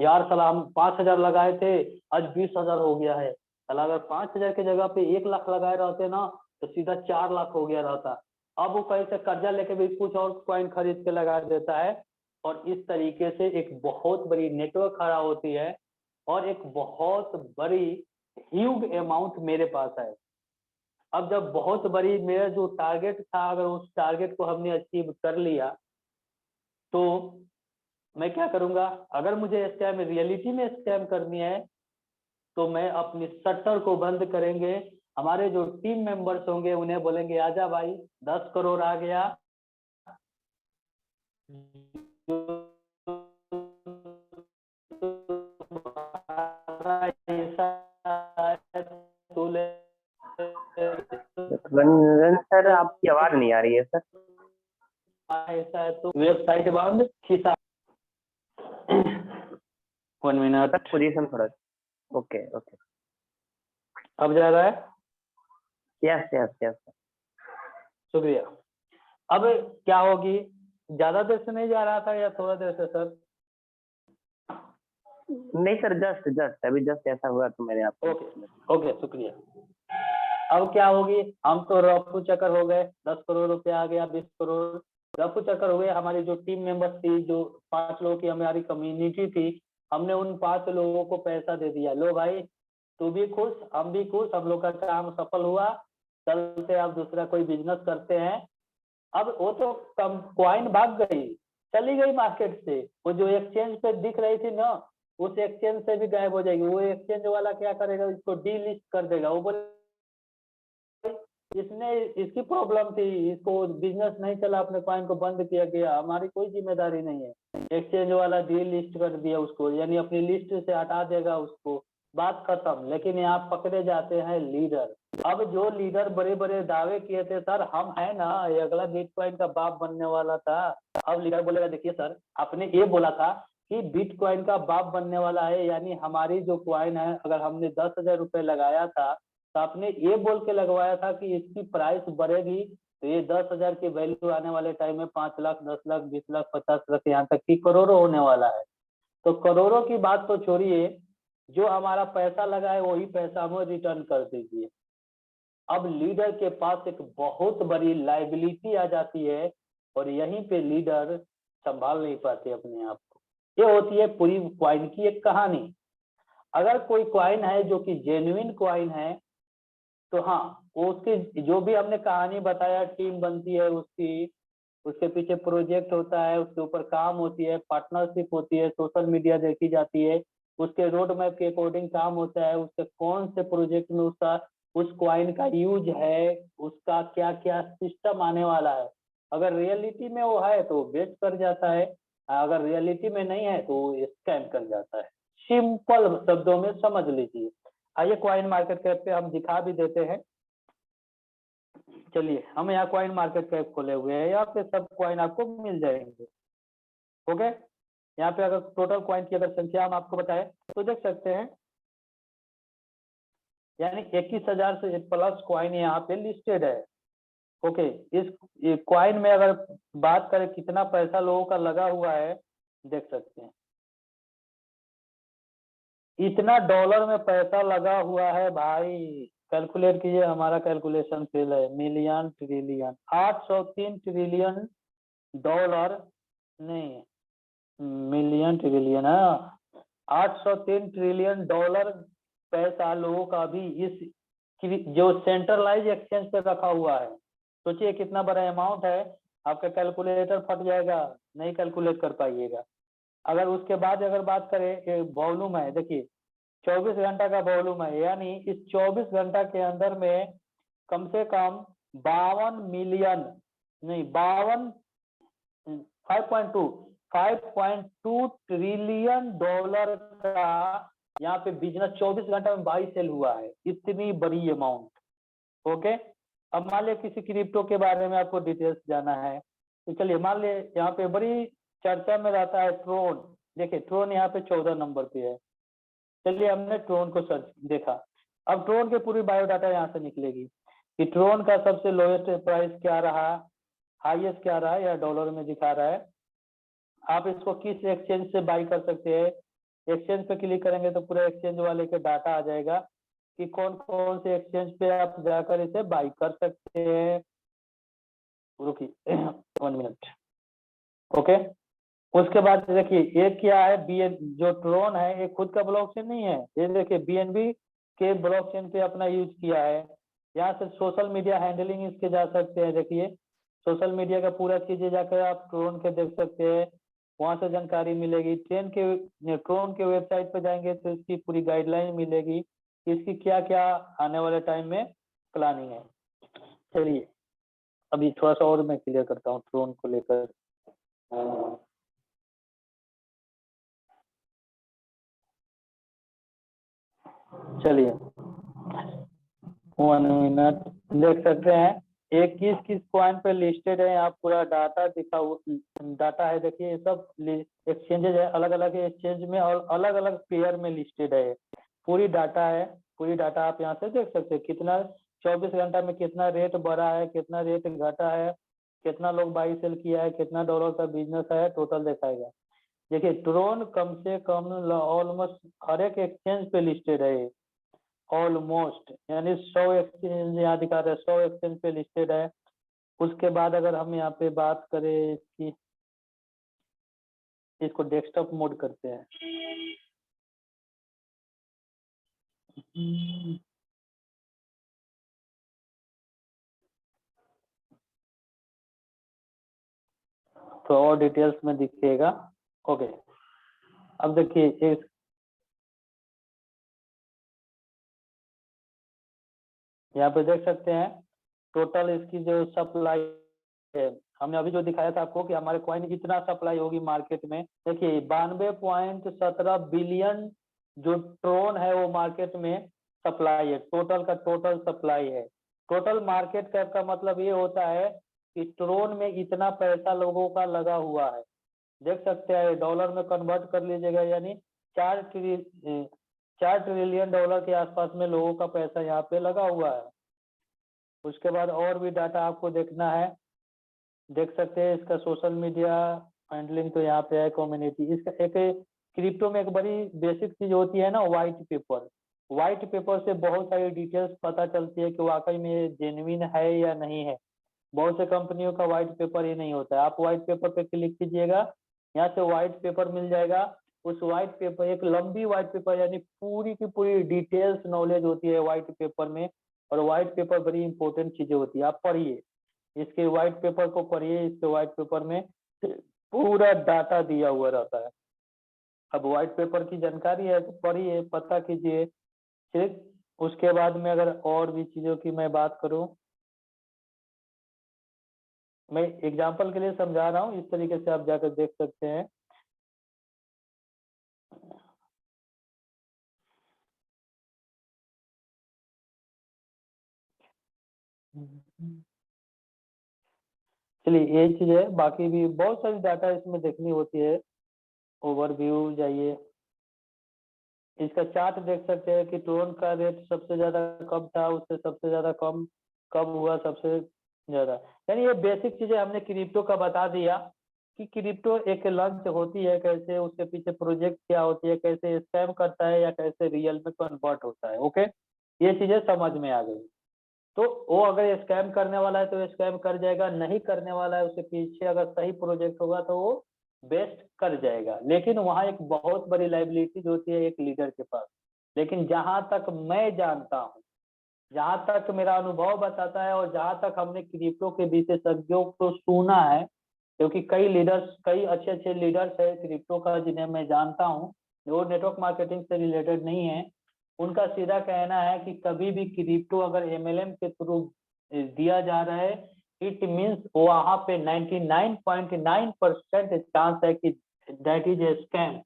यार साला हम 5,000 लगाए थे, आज 20,000 हो गया है। साला अगर 5,000 की जगह पे 1 लाख लगाए रहते ना तो सीधा 4 लाख हो गया रहता। अब वो कहीं से कर्जा लेके भी कुछ और क्वाइन खरीद के लगा देता है, और इस तरीके से एक बहुत बड़ी नेटवर्क खड़ा होती है, और एक बहुत बड़ी ह्यूज अमाउंट मेरे पास है। अब जब बहुत बड़ी, मेरा जो टारगेट था, अगर उस टारगेट को हमने अचीव कर लिया तो मैं क्या करूंगा? अगर मुझे स्कैम रियलिटी में स्कैम करनी है तो मैं अपनी शटर को बंद करेंगे, हमारे जो टीम मेंबर्स होंगे उन्हें बोलेंगे आजा भाई 10 करोड़ आ गया, रंजन सर आपकी आवाज नहीं आ रही है सर। ऐसा है तो वेबसाइट बंद खिसा। 1 मिनट। पोजीशन थोड़ा। Okay okay. अब जा रहा है? Yes yes yes. शुक्रिया। अब क्या होगी, ज्यादा देर से नहीं जा रहा था या थोड़ा देर से सर? नहीं सर, जस्ट जस्ट अभी जस्ट ऐसा हुआ तो मैंने आपको। ओके शुक्रिया। अब क्या होगी, हम तो रफू चक्कर हो गए, 10 करोड़ रुपया आ गया, 20 करोड़ रफू चक्कर हो गए। हमारी जो टीम मेंबर्स थी, जो 5 लोगों की हमारी कम्युनिटी थी, हमने उन 5 लोगों को पैसा दे दिया, लो भाई तू भी खुश हम भी खुश, हम लोग का काम सफल हुआ, चलते अब दूसरा कोई बिजनेस करते हैं। अब वो तो कम क्वाइन भाग गई, चली गई मार्केट से, वो जो एक्सचेंज पे दिख रही थी ना, उस एक्सचेंज से भी गायब हो जाएगी। वो एक्सचेंज वाला क्या करेगा, इसको डीलिस्ट कर देगा। वो बोले इसने इसकी प्रॉब्लम थी, इसको बिजनेस नहीं चला, अपने क्वाइन को बंद किया गया, हमारी कोई जिम्मेदारी नहीं है। एक्सचेंज वाला डीलिस्ट कर दिया उसको, यानी अपनी लिस्ट से हटा देगा उसको, बात खत्म। लेकिन यहाँ पकड़े जाते हैं लीडर। अब जो लीडर बड़े बड़े दावे किए थे, सर हम है ना, ये अगला बिटकॉइन का बाप बनने वाला था। अब लीडर बोलेगा देखिए सर, आपने ये बोला था कि बिटकॉइन का बाप बनने वाला है, यानी हमारी जो क्वाइन है, अगर हमने 10,000 रुपए लगाया था तो आपने ये बोल के लगवाया था कि इसकी प्राइस बढ़ेगी तो ये 10,000 की वैल्यू आने वाले टाइम में 5 लाख, 10 लाख, 20 लाख, 50 लाख, यहाँ तक कि करोड़ों होने वाला है। तो करोड़ों की बात तो छोड़िए, जो हमारा पैसा लगा है वही पैसा हमें रिटर्न कर दीजिए। अब लीडर के पास एक बहुत बड़ी लाइबिलिटी आ जाती है, और यहीं पे लीडर संभाल नहीं पाते अपने आप को। ये होती है पूरी क्वाइन की एक कहानी। अगर कोई क्वाइन है जो कि जेन्युइन क्वाइन है तो हाँ, वो उसकी जो भी हमने कहानी बताया, टीम बनती है उसकी, उसके पीछे प्रोजेक्ट होता है, उसके ऊपर काम होती है, पार्टनरशिप होती है, सोशल मीडिया देखी जाती है, उसके रोड मैप के अकॉर्डिंग काम होता है, उसके कौन से प्रोजेक्ट में उसका उस क्वाइन का यूज है, उसका क्या क्या सिस्टम आने वाला है। अगर रियलिटी में वो है तो बेच कर जाता है, अगर रियलिटी में नहीं है तो स्कैम कर जाता है। सिंपल शब्दों में समझ लीजिए। आइए क्वाइन मार्केट कैप पे हम दिखा भी देते हैं। चलिए, हम यहाँ क्वाइन मार्केट कैप खोले हुए हैं, यहाँ पे सब क्वाइन आपको मिल जाएंगे। ओके, यहाँ पे अगर टोटल क्वाइन की अगर संख्या हम आपको बताएं तो देख सकते हैं, यानी 21,000 से प्लस क्वाइन यहाँ पे लिस्टेड है। ओके, इस क्वाइन में अगर बात करें कितना पैसा लोगों का लगा हुआ है, देख सकते हैं इतना डॉलर में पैसा लगा हुआ है भाई। कैलकुलेट कीजिए, हमारा कैलकुलेशन फेल है। मिलियन ट्रिलियन, 803 ट्रिलियन डॉलर, नहीं मिलियन ट्रिलियन है, 803 ट्रिलियन डॉलर पैसा लोगों का भी इस जो सेंट्रलाइज एक्सचेंज पे रखा हुआ है, सोचिए कितना बड़ा अमाउंट है, आपका कैलकुलेटर फट जाएगा, नहीं कैलकुलेट कर पाइएगा। अगर उसके बाद अगर बात करें वॉल्यूम है, देखिए 24 घंटा का वॉल्यूम है, यानी इस 24 घंटा के अंदर में कम से कम 52 मिलियन नहीं 5.2 ट्रिलियन डॉलर का यहाँ पे बिजनेस 24 घंटा में बाई सेल हुआ है, इतनी बड़ी अमाउंट। ओके, अब मान लिया किसी क्रिप्टो के बारे में आपको डिटेल्स जाना है, तो चलिए मान लिया यहाँ पे बड़ी चर्चा में रहता है ट्रोन। देखिए ट्रोन यहाँ पे 14 नंबर पे है। चलिए हमने ट्रोन को सर्च देखा, अब ट्रोन की पूरी बायोडाटा यहाँ से निकलेगी कि ट्रोन का सबसे लोएस्ट प्राइस क्या रहा, हाईएस्ट क्या रहा है, या डॉलर में दिखा रहा है। आप इसको किस एक्सचेंज से बाई कर सकते हैं, एक्सचेंज पे क्लिक करेंगे तो पूरे एक्सचेंज वाले के डाटा आ जाएगा कि कौन कौन से एक्सचेंज पे आप जाकर इसे बाई कर सकते हैं। रुकिए 1 मिनट। ओके, उसके बाद देखिए ये क्या है, जो ट्रोन है ये खुद का ब्लॉकचेन नहीं है, ये देखिए बीएनबी के ब्लॉकचेन पे अपना यूज किया है। यहाँ से सोशल मीडिया हैंडलिंग इसके जा सकते हैं, देखिए सोशल मीडिया का पूरा चीजें जाकर आप ट्रोन के देख सकते हैं, वहां से जानकारी मिलेगी। ट्रोन के वेबसाइट पे जाएंगे तो इसकी पूरी गाइडलाइन मिलेगी, इसकी क्या क्या आने वाले टाइम में प्लानिंग है। चलिए अभी थोड़ा सा और मैं क्लियर करता हूँ ट्रोन को लेकर। चलिए 1 मिनट, देख सकते हैं ये किस किस पॉइंट पे लिस्टेड है, आप पूरा डाटा डाटा है, देखिए ये सब एक्सचेंजेज है, अलग अलग एक्सचेंज में और अलग अलग पेयर में लिस्टेड है, पूरी डाटा है, पूरी डाटा आप यहाँ से देख सकते हैं कितना 24 घंटा में कितना रेट बढ़ा है, कितना रेट घटा है, कितना लोग बाई सेल किया है, कितना डॉलर का बिजनेस है, टोटल दिखाएगा। देखिए ट्रोन कम से कम ऑलमोस्ट हर एक एक्सचेंज पे लिस्टेड है, ऑलमोस्ट यानी 100 एक्सचेंज यहाँ दिखा रहा है, 100 एक्सचेंज पे लिस्टेड है। उसके बाद अगर हम यहाँ पे बात करें इसकी, इसको डेस्कटॉप मोड करते हैं। तो और डिटेल्स में दिखेगा। ओके, अब देखिए इस यहाँ पे देख सकते हैं टोटल इसकी जो सप्लाई है, हमने अभी जो दिखाया था आपको कि हमारे कॉइन इतना सप्लाई होगी मार्केट में। देखिए 92.17 बिलियन जो ट्रोन है वो मार्केट में सप्लाई है, टोटल का टोटल सप्लाई है। टोटल मार्केट कैप का मतलब ये होता है कि ट्रोन में इतना पैसा लोगों का लगा हुआ है, देख सकते हैं डॉलर में कन्वर्ट कर लीजिएगा, यानी 4 ट्रिलियन डॉलर के आसपास में लोगों का पैसा यहाँ पे लगा हुआ है। उसके बाद और भी डाटा आपको देखना है, देख सकते हैं इसका सोशल मीडिया हैंडलिंग तो यहाँ पे है, कम्युनिटी। इसका एक क्रिप्टो में एक बड़ी बेसिक चीज होती है ना, व्हाइट पेपर। व्हाइट पेपर से बहुत सारी डिटेल्स पता चलती है कि वाकई में ये जेन्युइन है या नहीं है। बहुत से कंपनियों का व्हाइट पेपर ये नहीं होता है, आप व्हाइट पेपर पे क्लिक कीजिएगा, यहाँ से व्हाइट पेपर मिल जाएगा। उस व्हाइट पेपर, एक लंबी व्हाइट पेपर यानी पूरी की पूरी डिटेल्स नॉलेज होती है व्हाइट पेपर में, और व्हाइट पेपर बड़ी इंपॉर्टेंट चीजें होती है, आप पढ़िए इसके व्हाइट पेपर को पढ़िए, इसके व्हाइट पेपर में पूरा डाटा दिया हुआ रहता है। अब व्हाइट पेपर की जानकारी है तो पढ़िए, पता कीजिए, ठीक। उसके बाद में अगर और भी चीजों की मैं बात करूं, मैं एग्जांपल के लिए समझा रहा हूँ, इस तरीके से आप जाकर देख सकते हैं। चलिए ये चीज है, बाकी भी बहुत सारी डाटा इसमें देखनी होती है। ओवरव्यू जाइए, इसका चार्ट देख सकते हैं कि ट्रोन का रेट सबसे ज्यादा कब था, उससे सबसे ज्यादा कम कब हुआ, सबसे ज्यादा। यानी ये बेसिक चीजें हमने क्रिप्टो का बता दिया कि क्रिप्टो एक लॉन्च होती है कैसे, उसके पीछे प्रोजेक्ट क्या होती है, कैसे स्कैम करता है या कैसे रियल में कन्वर्ट होता है। ओके, ये चीजें समझ में आ गई। तो वो अगर स्कैम करने वाला है तो स्कैम कर जाएगा, नहीं करने वाला है उसके पीछे अगर सही प्रोजेक्ट होगा तो वो बेस्ट कर जाएगा। लेकिन वहाँ एक बहुत बड़ी लाइबिलिटीज होती है एक लीडर के पास। लेकिन जहां तक मैं जानता हूँ जहाँ तक मेरा अनुभव बताता है और जहाँ तक हमने क्रिप्टो के विशेषज्ञों को सुना है, क्योंकि कई अच्छे अच्छे लीडर्स है क्रिप्टो का जिन्हें मैं जानता हूँ, वो नेटवर्क मार्केटिंग से रिलेटेड नहीं है। उनका सीधा कहना है कि कभी भी क्रिप्टो अगर एमएलएम के थ्रू दिया जा रहा है, इट मीन्स वहाँ पे 99.9% चांस है कि दैट इज ए स्कैम।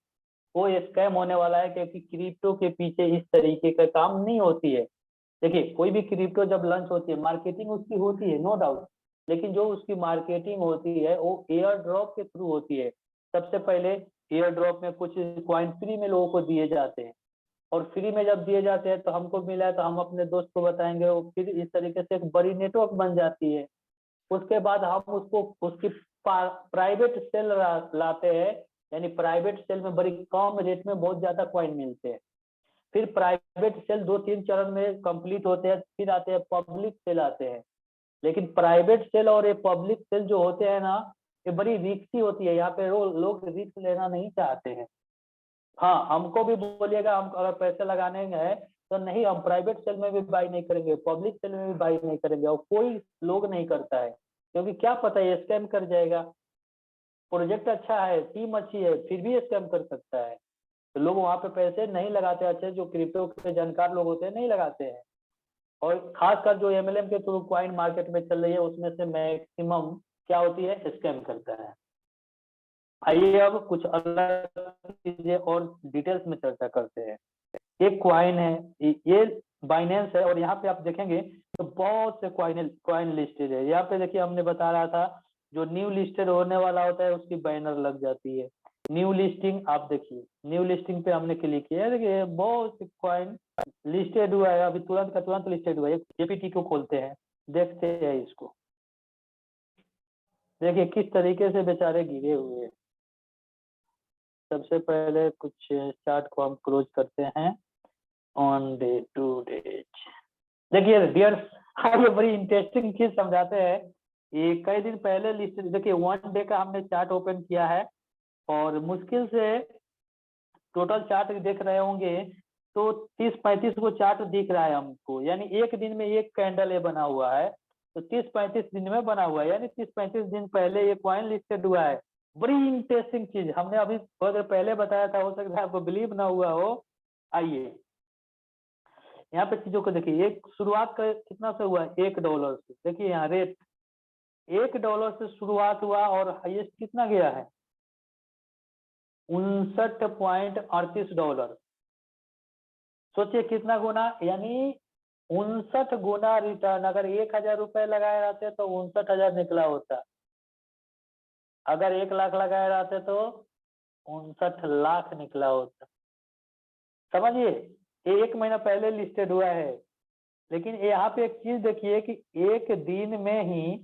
वो स्कैम होने वाला है, क्योंकि क्रिप्टो के पीछे इस तरीके का काम नहीं होती है। देखिए, कोई भी क्रिप्टो जब लॉन्च होती है, मार्केटिंग उसकी होती है, नो डाउट, लेकिन जो उसकी मार्केटिंग होती है वो एयर ड्रॉप के थ्रू होती है। सबसे पहले एयर ड्रॉप में कुछ कॉइन फ्री में लोगों को दिए जाते हैं, और फ्री में जब दिए जाते हैं तो हमको मिला है तो हम अपने दोस्त को बताएंगे, वो फिर इस तरीके से एक बड़ी नेटवर्क बन जाती है। उसके बाद हम उसको उसकी प्राइवेट सेल लाते हैं, यानी प्राइवेट सेल में बड़ी कम रेट में बहुत ज्यादा कॉइन मिलते हैं। फिर प्राइवेट सेल 2-3 चरण में कंप्लीट होते हैं, फिर आते हैं पब्लिक सेल आते हैं। लेकिन प्राइवेट सेल और ये पब्लिक सेल जो होते हैं ना, ये बड़ी रिस्की होती है। यहाँ पे लोग रिस्क लेना नहीं चाहते हैं। हाँ, हमको भी बोलिएगा, हम अगर पैसे लगाने हैं तो नहीं, हम प्राइवेट सेल में भी बाई नहीं करेंगे, पब्लिक सेल में भी बाई नहीं करेंगे, और कोई लोग नहीं करता है, क्योंकि क्या पता है स्कैम कर जाएगा। प्रोजेक्ट अच्छा है, टीम अच्छी है, फिर भी स्कैम कर सकता है। तो लोग वहाँ पे पैसे नहीं लगाते, अच्छे जो क्रिप्टो के जानकार लोग होते हैं नहीं लगाते हैं। और खासकर जो एमएलएम के थ्रू कॉइन मार्केट में चल रही है, उसमें से मैक्सिमम क्या होती है, स्कैम करता है। आइए अब कुछ अलग चीजें और डिटेल्स में चर्चा करते हैं। एक क्वाइन है, ये बाइनेंस है, और यहाँ पे आप देखेंगे तो बहुत से क्वाइन लिस्टेड है। यहाँ पे देखिए, हमने बता रहा था जो न्यू लिस्टेड होने वाला होता है उसकी बैनर लग जाती है। न्यू लिस्टिंग, आप देखिए न्यू लिस्टिंग पे हमने क्लिक किया है, देखिए बहुत से क्वाइन लिस्टेड हुआ है, अभी तुरंत का तुरंत लिस्टेड हुआ है। जेपीटी को खोलते हैं, देखते हैं इसको, देखिए किस तरीके से बेचारे गिरे हुए हैं। सबसे पहले कुछ चार्ट को हम क्लोज करते हैं ऑन डे टू डेज। देखिए डियर, ये बड़ी इंटरेस्टिंग चीज समझाते हैं। ये कई दिन पहले लिस्ट, देखिए 1 डे का हमने चार्ट ओपन किया है, और मुश्किल से टोटल चार्ट देख रहे होंगे तो 30-35 को चार्ट दिख रहा है हमको, यानी एक दिन में एक कैंडल ये बना हुआ है, तो 30-35 दिन में बना हुआ है, यानी 30-35 दिन पहले ये कॉइन लिस्टेड हुआ है। बड़ी इंटरेस्टिंग चीज हमने अभी थोड़ी देर पहले बताया था, हो सकता है आपको बिलीव ना हुआ हो। आइए यहाँ पे चीजों को देखिए, एक शुरुआत का कितना से हुआ, $1 से। देखिए यहाँ रेट $1 से शुरुआत हुआ और हाईएस्ट कितना गया है, $59.38। सोचिए कितना गुना, यानी 59 गुना रिटर्न। अगर 1,000 रुपए लगाए रहते तो 59,000 निकला होता। अगर 1 लाख लगाए रहते तो 59 लाख निकला होता। समझिए, ये 1 महीना पहले लिस्टेड हुआ है। लेकिन यहाँ पे एक चीज देखिए कि एक दिन में ही,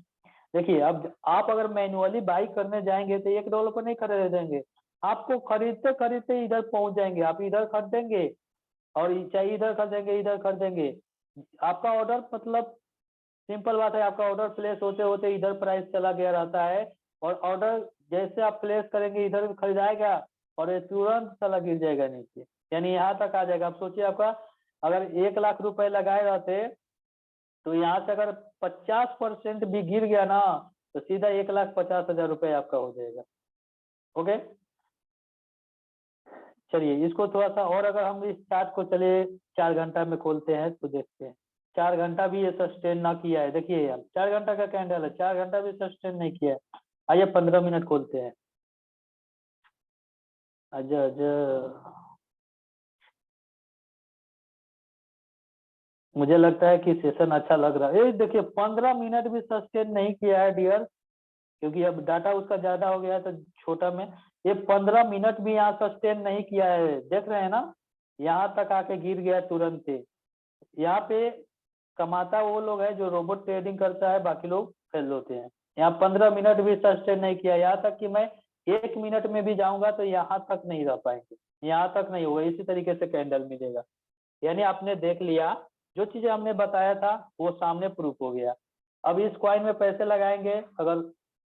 देखिए अब आप अगर मैन्युअली बाई करने जाएंगे तो $1 पर नहीं खरीद देंगे, आपको खरीदते खरीदते इधर पहुंच जाएंगे। आप इधर खरीदेंगे और चाहे इधर खरीदेंगे, इधर खरीदेंगे, आपका ऑर्डर, मतलब सिंपल बात है, आपका ऑर्डर प्लेस होते होते इधर प्राइस चला गया रहता है, और ऑर्डर जैसे आप प्लेस करेंगे इधर खरीदाएगा और ये तुरंत चला गिर जाएगा नीचे, यानी यहाँ तक आ जाएगा। आप सोचिए, आपका अगर 1 लाख रुपए लगाए रहते तो यहाँ से अगर 50% भी गिर गया ना, तो सीधा 1,50,000 रुपए आपका हो जाएगा। ओके, चलिए इसको थोड़ा सा और, अगर हम इस चार्ट को चले 4 घंटा में खोलते हैं तो देखते हैं। 4 घंटा भी ये सस्टेन ना किया है, देखिए यार 4 घंटा का कैंडल है, 4 घंटा भी सस्टेन नहीं किया है। आइए 15 मिनट खोलते हैं। अच्छा अच्छा, मुझे लगता है कि सेशन अच्छा लग रहा है। ये देखिए 15 मिनट भी सस्टेन नहीं किया है डियर, क्योंकि अब डाटा उसका ज्यादा हो गया है तो छोटा में, ये 15 मिनट भी यहाँ सस्टेन नहीं किया है। देख रहे हैं ना, यहाँ तक आके गिर गया तुरंत ही। यहाँ पे कमाता वो लोग है जो रोबोट ट्रेडिंग करता है, बाकी लोग फेल होते हैं। यहाँ 15 मिनट भी सस्टेन नहीं किया, यहाँ तक कि मैं 1 मिनट में भी जाऊंगा तो यहाँ तक नहीं रह पाएंगे, यहाँ तक नहीं होगा, इसी तरीके से कैंडल मिलेगा। यानी आपने देख लिया, जो चीजें हमने बताया था वो सामने प्रूफ हो गया। अब इस कॉइन में पैसे लगाएंगे अगर,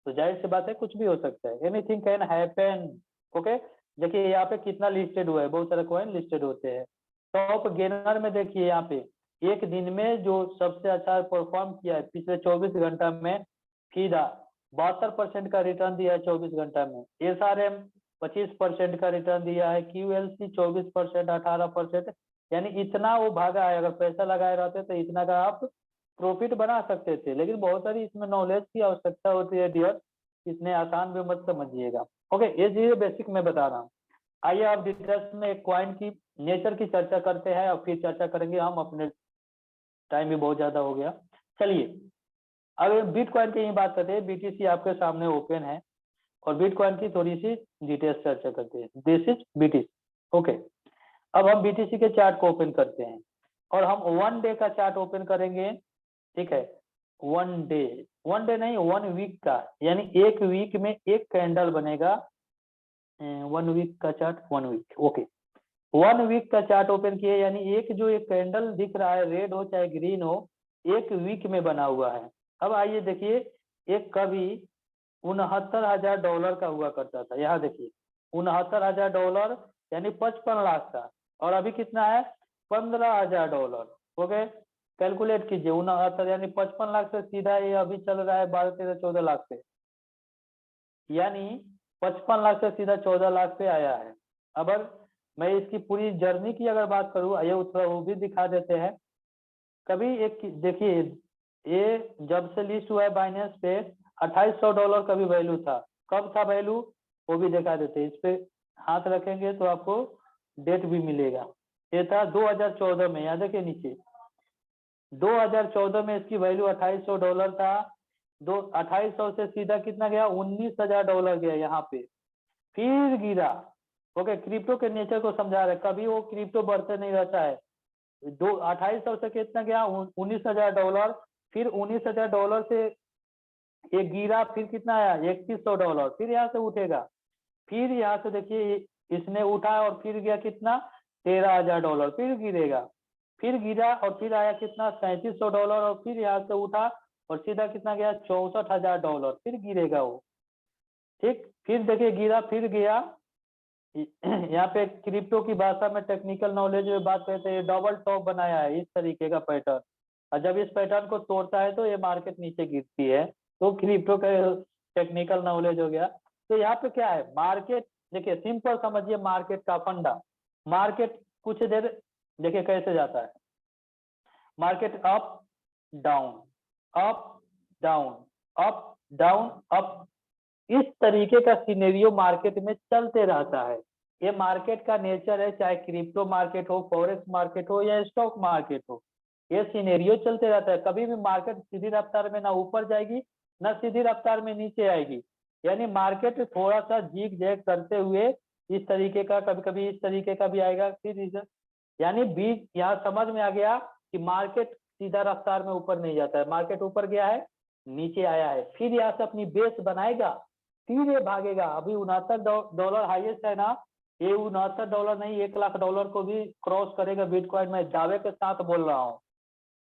तो जाहिर सी बात है कुछ भी हो सकता है, एनीथिंग कैन हैपन। ओके, देखिए यहाँ पे कितना लिस्टेड हुआ है, बहुत सारे कॉइन लिस्टेड होते हैं। टॉप गेनर में देखिए यहाँ पे एक दिन में जो सबसे अच्छा परफॉर्म किया है पिछले 24 घंटा में, फीडा 72% का रिटर्न दिया है 24 घंटा में, एसआरएम 25% का रिटर्न दिया है, क्यूएलसी 24%, 18%, यानी इतना वो भागा है। अगर पैसा लगाए रहते तो इतना का आप प्रॉफिट बना सकते थे, लेकिन बहुत सारी इसमें नॉलेज की आवश्यकता होती है डियर, इसने आसान में मत समझिएगा। ओके, ये चीजें बेसिक मैं बता रहा हूँ। आइए अब डिटेल्स में एक कॉइन की नेचर की चर्चा करते हैं और फिर चर्चा करेंगे हम, अपने टाइम भी बहुत ज्यादा हो गया। चलिए अब बिटकॉइन की ही बात करते हैं। बीटीसी आपके सामने ओपन है और बिटकॉइन की थोड़ी सी डिटेल्स चर्चा करते हैं। This is BTC. ओके, अब हम बीटीसी के चार्ट को ओपन करते हैं और हम 1 डे का चार्ट ओपन करेंगे। ठीक है, 1 डे नहीं, 1 वीक का, यानी एक वीक में एक कैंडल बनेगा। 1 वीक का चार्ट, 1 वीक, ओके, 1 वीक का चार्ट ओपन किए, यानी एक जो एक कैंडल दिख रहा है, रेड हो चाहे ग्रीन हो, एक वीक में बना हुआ है। अब आइए देखिए, एक कभी $69,000 का हुआ करता था। यहाँ देखिए $69,000 यानी 55 लाख का, और अभी कितना है $15,000। ओके, कैलकुलेट कीजिए, 69 यानी 55 लाख से सीधा ये अभी चल रहा है 12, 13, 14 लाख पे, यानी 55 लाख से सीधा 14 लाख पे आया है। अब मैं इसकी पूरी जर्नी की अगर बात करूँ, आइए वो भी दिखा देते हैं। कभी एक देखिए, ये जब से लिस्ट हुआ है बाइनेंस पे, $2,800 का भी वैल्यू था। कब था वैल्यू, वो भी दिखा देते हैं। इस पे हाथ रखेंगे तो आपको डेट भी मिलेगा। ये था 2014 में, यहाँ देखिए नीचे 2014 में इसकी वैल्यू $2,800 था। 2,250 से सीधा कितना गया, $19,000 गया यहाँ पे, फिर गिरा। ओके, क्रिप्टो के नेचर को समझा रहे, कभी वो क्रिप्टो बढ़ते नहीं रहता है। 2,250 से कितना गया, $19,000, फिर $19,000 से ये गिरा, फिर कितना आया, $3,100, फिर यहाँ से उठेगा, फिर यहाँ से देखिए इसने उठा और फिर गया कितना, $13,000, फिर गिरेगा, फिर गिरा और फिर आया कितना, $3,700, और फिर यहाँ से उठा और सीधा कितना गया, $64,000, फिर गिरेगा वो। ठीक, फिर देखिए गिरा, फिर गया। यहाँ पे क्रिप्टो की भाषा में टेक्निकल नॉलेज में बात करते हैं, डबल टॉप बनाया है इस तरीके का पैटर्न, और जब इस पैटर्न को तोड़ता है तो ये मार्केट नीचे गिरती है। तो क्रिप्टो का टेक्निकल नॉलेज हो गया। तो यहाँ पे क्या है, मार्केट देखिए, सिंपल समझिए मार्केट का फंडा। मार्केट कुछ देर देखिए कैसे जाता है, market up down, up down, up down, up, इस तरीके का सिनेरियो मार्केट में चलते रहता है। ये मार्केट का नेचर है, चाहे क्रिप्टो मार्केट हो, फॉरेक्स मार्केट हो या स्टॉक मार्केट हो, ये सिनेरियो चलते रहता है। कभी भी मार्केट सीधी रफ्तार में ना ऊपर जाएगी ना सीधी रफ्तार में नीचे आएगी, यानी मार्केट थोड़ा सा जीग जैग करते हुए इस तरीके का, कभी कभी इस तरीके का भी आएगा, फिर यानी बीच, यहाँ समझ में आ गया कि मार्केट सीधा रफ्तार में ऊपर नहीं जाता है। मार्केट ऊपर गया है, नीचे आया है, फिर यहाँ से अपनी बेस बनाएगा, फिर ये भागेगा। अभी $69 हाईएस्ट है ना, ये $69 नहीं, $1,00,000 को भी क्रॉस करेगा बिटकॉइन में, दावे के साथ बोल रहा हूँ।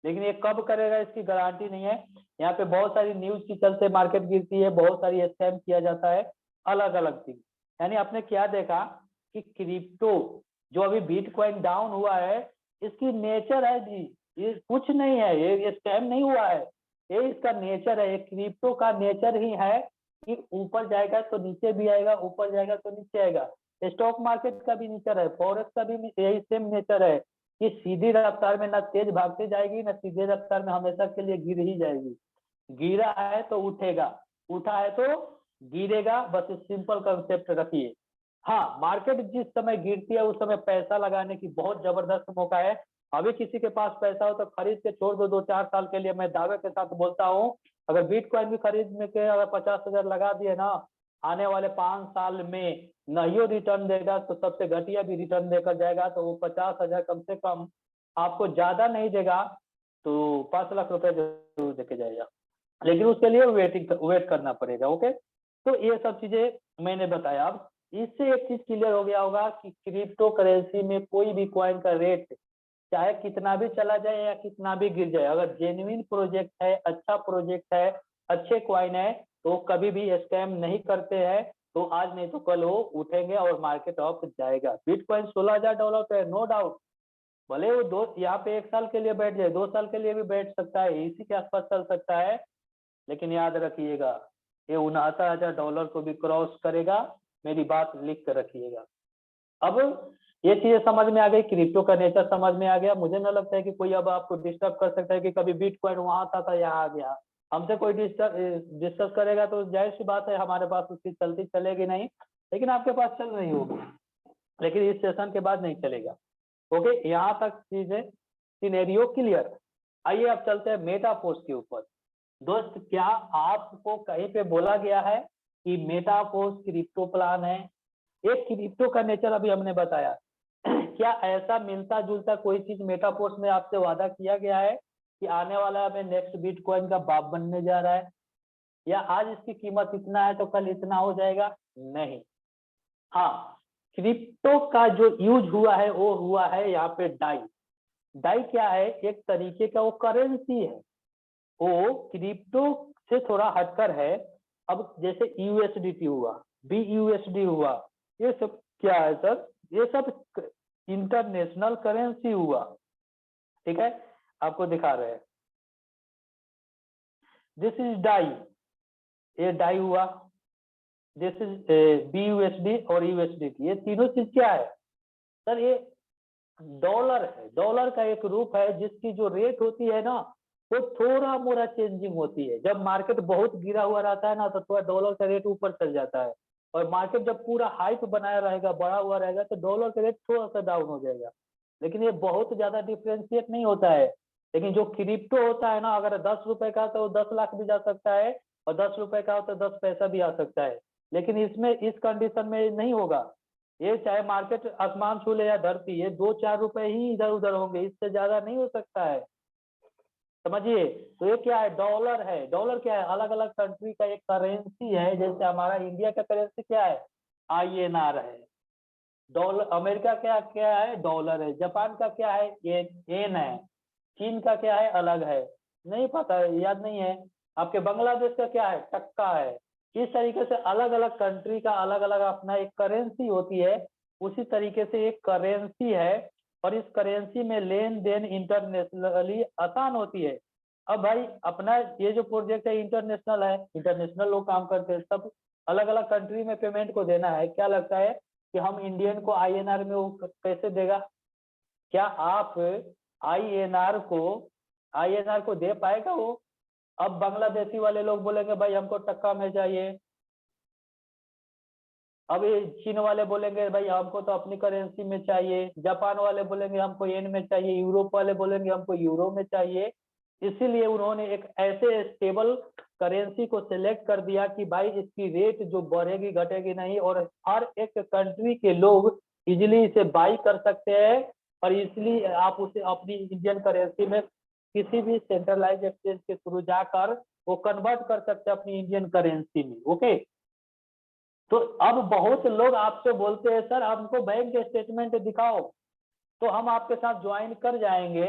लेकिन ये कब करेगा इसकी गारंटी नहीं है। यहाँ पे बहुत सारी न्यूज के चलते मार्केट गिरती है, बहुत सारी स्कैम किया जाता है, अलग अलग चीज। यानी आपने क्या देखा कि क्रिप्टो जो अभी बिटकॉइन डाउन हुआ है, इसकी नेचर है जी, ये कुछ नहीं है, ये स्कैम नहीं हुआ है, ये इसका नेचर है। ये क्रिप्टो का नेचर ही है कि ऊपर जाएगा तो नीचे भी आएगा, ऊपर जाएगा तो नीचे आएगा। स्टॉक मार्केट का भी नेचर है, फॉरेक्स का भी यही सेम नेचर है कि सीधी रफ्तार में ना तेज भागते जाएगी ना सीधे रफ्तार में हमेशा के लिए गिर ही जाएगी। गिरा है तो उठेगा, उठा है तो गिरेगा, बस सिंपल कंसेप्ट रखिए। हाँ, मार्केट जिस समय गिरती है उस समय पैसा लगाने की बहुत जबरदस्त मौका है। अभी किसी के पास पैसा हो तो खरीद के छोड़ दो, 2-4 साल के लिए। मैं दावे के साथ बोलता हूँ, अगर बिटकॉइन भी खरीदने के अगर 50,000 लगा दिए ना, आने वाले 5 साल में नहीं रिटर्न देगा तो सबसे घटिया भी रिटर्न देकर जाएगा। तो वो 50,000 कम से कम आपको ज्यादा नहीं देगा तो 5 लाख रुपए जरूर देके जाएगा, लेकिन उसके लिए वेट करना पड़ेगा। ओके, तो ये सब चीजें मैंने बताया। अब इससे एक चीज क्लियर हो गया होगा कि क्रिप्टो करेंसी में कोई भी कॉइन का रेट चाहे कितना भी चला जाए या कितना भी गिर जाए, अगर जेन्युइन प्रोजेक्ट है, अच्छा प्रोजेक्ट है, अच्छे कॉइन है, तो कभी भी स्कैम नहीं करते हैं। तो आज नहीं तो कल वो उठेंगे और मार्केट अप जाएगा। बिटकॉइन $16,000 पे, नो डाउट, भले वो दो यहाँ पे 1 साल के लिए बैठ जाए, 2 साल के लिए भी बैठ सकता है, इसी के आसपास चल सकता है, लेकिन याद रखिएगा ये $69,000 को भी क्रॉस करेगा। मेरी बात लिख कर रखिएगा। अब ये चीजें समझ में आ गई, क्रिप्टो का नेचर समझ में आ गया। मुझे न लगता है कि कोई अब आपको डिस्टर्ब कर सकता है कि कभी बिटकॉइन वहां था यहाँ आ गया। हमसे कोई डिस्कस करेगा तो जाहिर सी बात है हमारे पास उसकी चलती चलेगी नहीं, लेकिन आपके पास चल रही होगी, लेकिन इस सेशन के बाद नहीं चलेगा। ओके, यहाँ तक चीजें सिनेरियो क्लियर। आइए अब चलते हैं मेटाफोर्स के ऊपर। दोस्त, क्या आपको कहीं पे बोला गया है कि मेटाफोर्स क्रिप्टो प्लान है? एक क्रिप्टो का नेचर अभी हमने बताया। क्या ऐसा मिलता जुलता कोई चीज मेटाफोर्स में आपसे वादा किया गया है कि आने वाला में नेक्स्ट बिटकॉइन का बाप बनने जा रहा है, या आज इसकी कीमत इतना है तो कल इतना हो जाएगा? नहीं। हाँ, क्रिप्टो का जो यूज हुआ है वो हुआ है यहाँ पे डाई। डाई क्या है? एक तरीके का वो करेंसी है, वो क्रिप्टो से थोड़ा हटकर है। अब जैसे यूएसडीटी हुआ, बीयूएसडी हुआ, ये सब क्या है सर? ये सब इंटरनेशनल करेंसी हुआ। ठीक है, आपको दिखा रहे हैं, दिस इज डाई, ये डाई हुआ, दिस इज बीयूएसडी और यूएसडीटी। ये तीनों चीज क्या है सर? ये डॉलर है, डॉलर का एक रूप है जिसकी जो रेट होती है ना वो थोड़ा मोड़ा चेंजिंग होती है। जब मार्केट बहुत गिरा हुआ रहता है ना तो थोड़ा डॉलर का रेट ऊपर चल जाता है, और मार्केट जब पूरा हाइप बनाया रहेगा, बढ़ा हुआ रहेगा, तो डॉलर का रेट थोड़ा सा डाउन हो जाएगा। लेकिन ये बहुत ज्यादा डिफ्रेंशिएट नहीं होता है। लेकिन जो क्रिप्टो होता है ना, अगर 10 रुपए का तो 10 लाख भी जा सकता है, और 10 रुपए का हो तो 10 पैसा भी आ सकता है। लेकिन इसमें इस कंडीशन में नहीं होगा। ये चाहे मार्केट आसमान छू ले या धरती, ये 2-4 रुपए ही इधर उधर होंगे, इससे ज्यादा नहीं हो सकता है। समझिए, तो ये क्या है? डॉलर है। डॉलर क्या है? अलग अलग कंट्री का एक करेंसी है। जैसे हमारा इंडिया का करेंसी क्या है? INR है। डॉलर अमेरिका क्या क्या है? डॉलर है। जापान का क्या है? येन है। चीन का क्या है? अलग है, नहीं पता है, याद नहीं है। आपके बांग्लादेश का क्या है? टक्का है। इस तरीके से अलग अलग कंट्री का अलग अलग अपना एक करेंसी होती है। उसी तरीके से एक करेंसी है, और इस करेंसी में लेन देन इंटरनेशनली आसान होती है। अब भाई अपना ये जो प्रोजेक्ट है इंटरनेशनल है, इंटरनेशनल लोग काम करते हैं, सब अलग अलग कंट्री में पेमेंट को देना है। क्या लगता है कि हम इंडियन को INR में वो कैसे देगा? क्या आप INR को दे पाएगा वो? अब बांग्लादेशी वाले लोग बोलेंगे भाई हमको टक्का में चाहिए। अब ये चीन वाले बोलेंगे भाई हमको तो अपनी करेंसी में चाहिए। जापान वाले बोलेंगे हमको येन में चाहिए। यूरोप वाले बोलेंगे हमको यूरो में चाहिए। इसीलिए उन्होंने एक ऐसे स्टेबल करेंसी को सिलेक्ट कर दिया कि भाई इसकी रेट जो बढ़ेगी घटेगी नहीं, और हर एक कंट्री के लोग इजिली इसे बाई कर सकते हैं। और इसलिए आप उसे अपनी इंडियन करेंसी में किसी भी सेंट्रलाइज एक्सचेंज के थ्रू जाकर वो कन्वर्ट कर सकते हैं अपनी इंडियन करेंसी में। ओके, तो अब बहुत लोग आपसे बोलते हैं सर हमको बैंक स्टेटमेंट दिखाओ, तो हम आपके साथ ज्वाइन कर जाएंगे।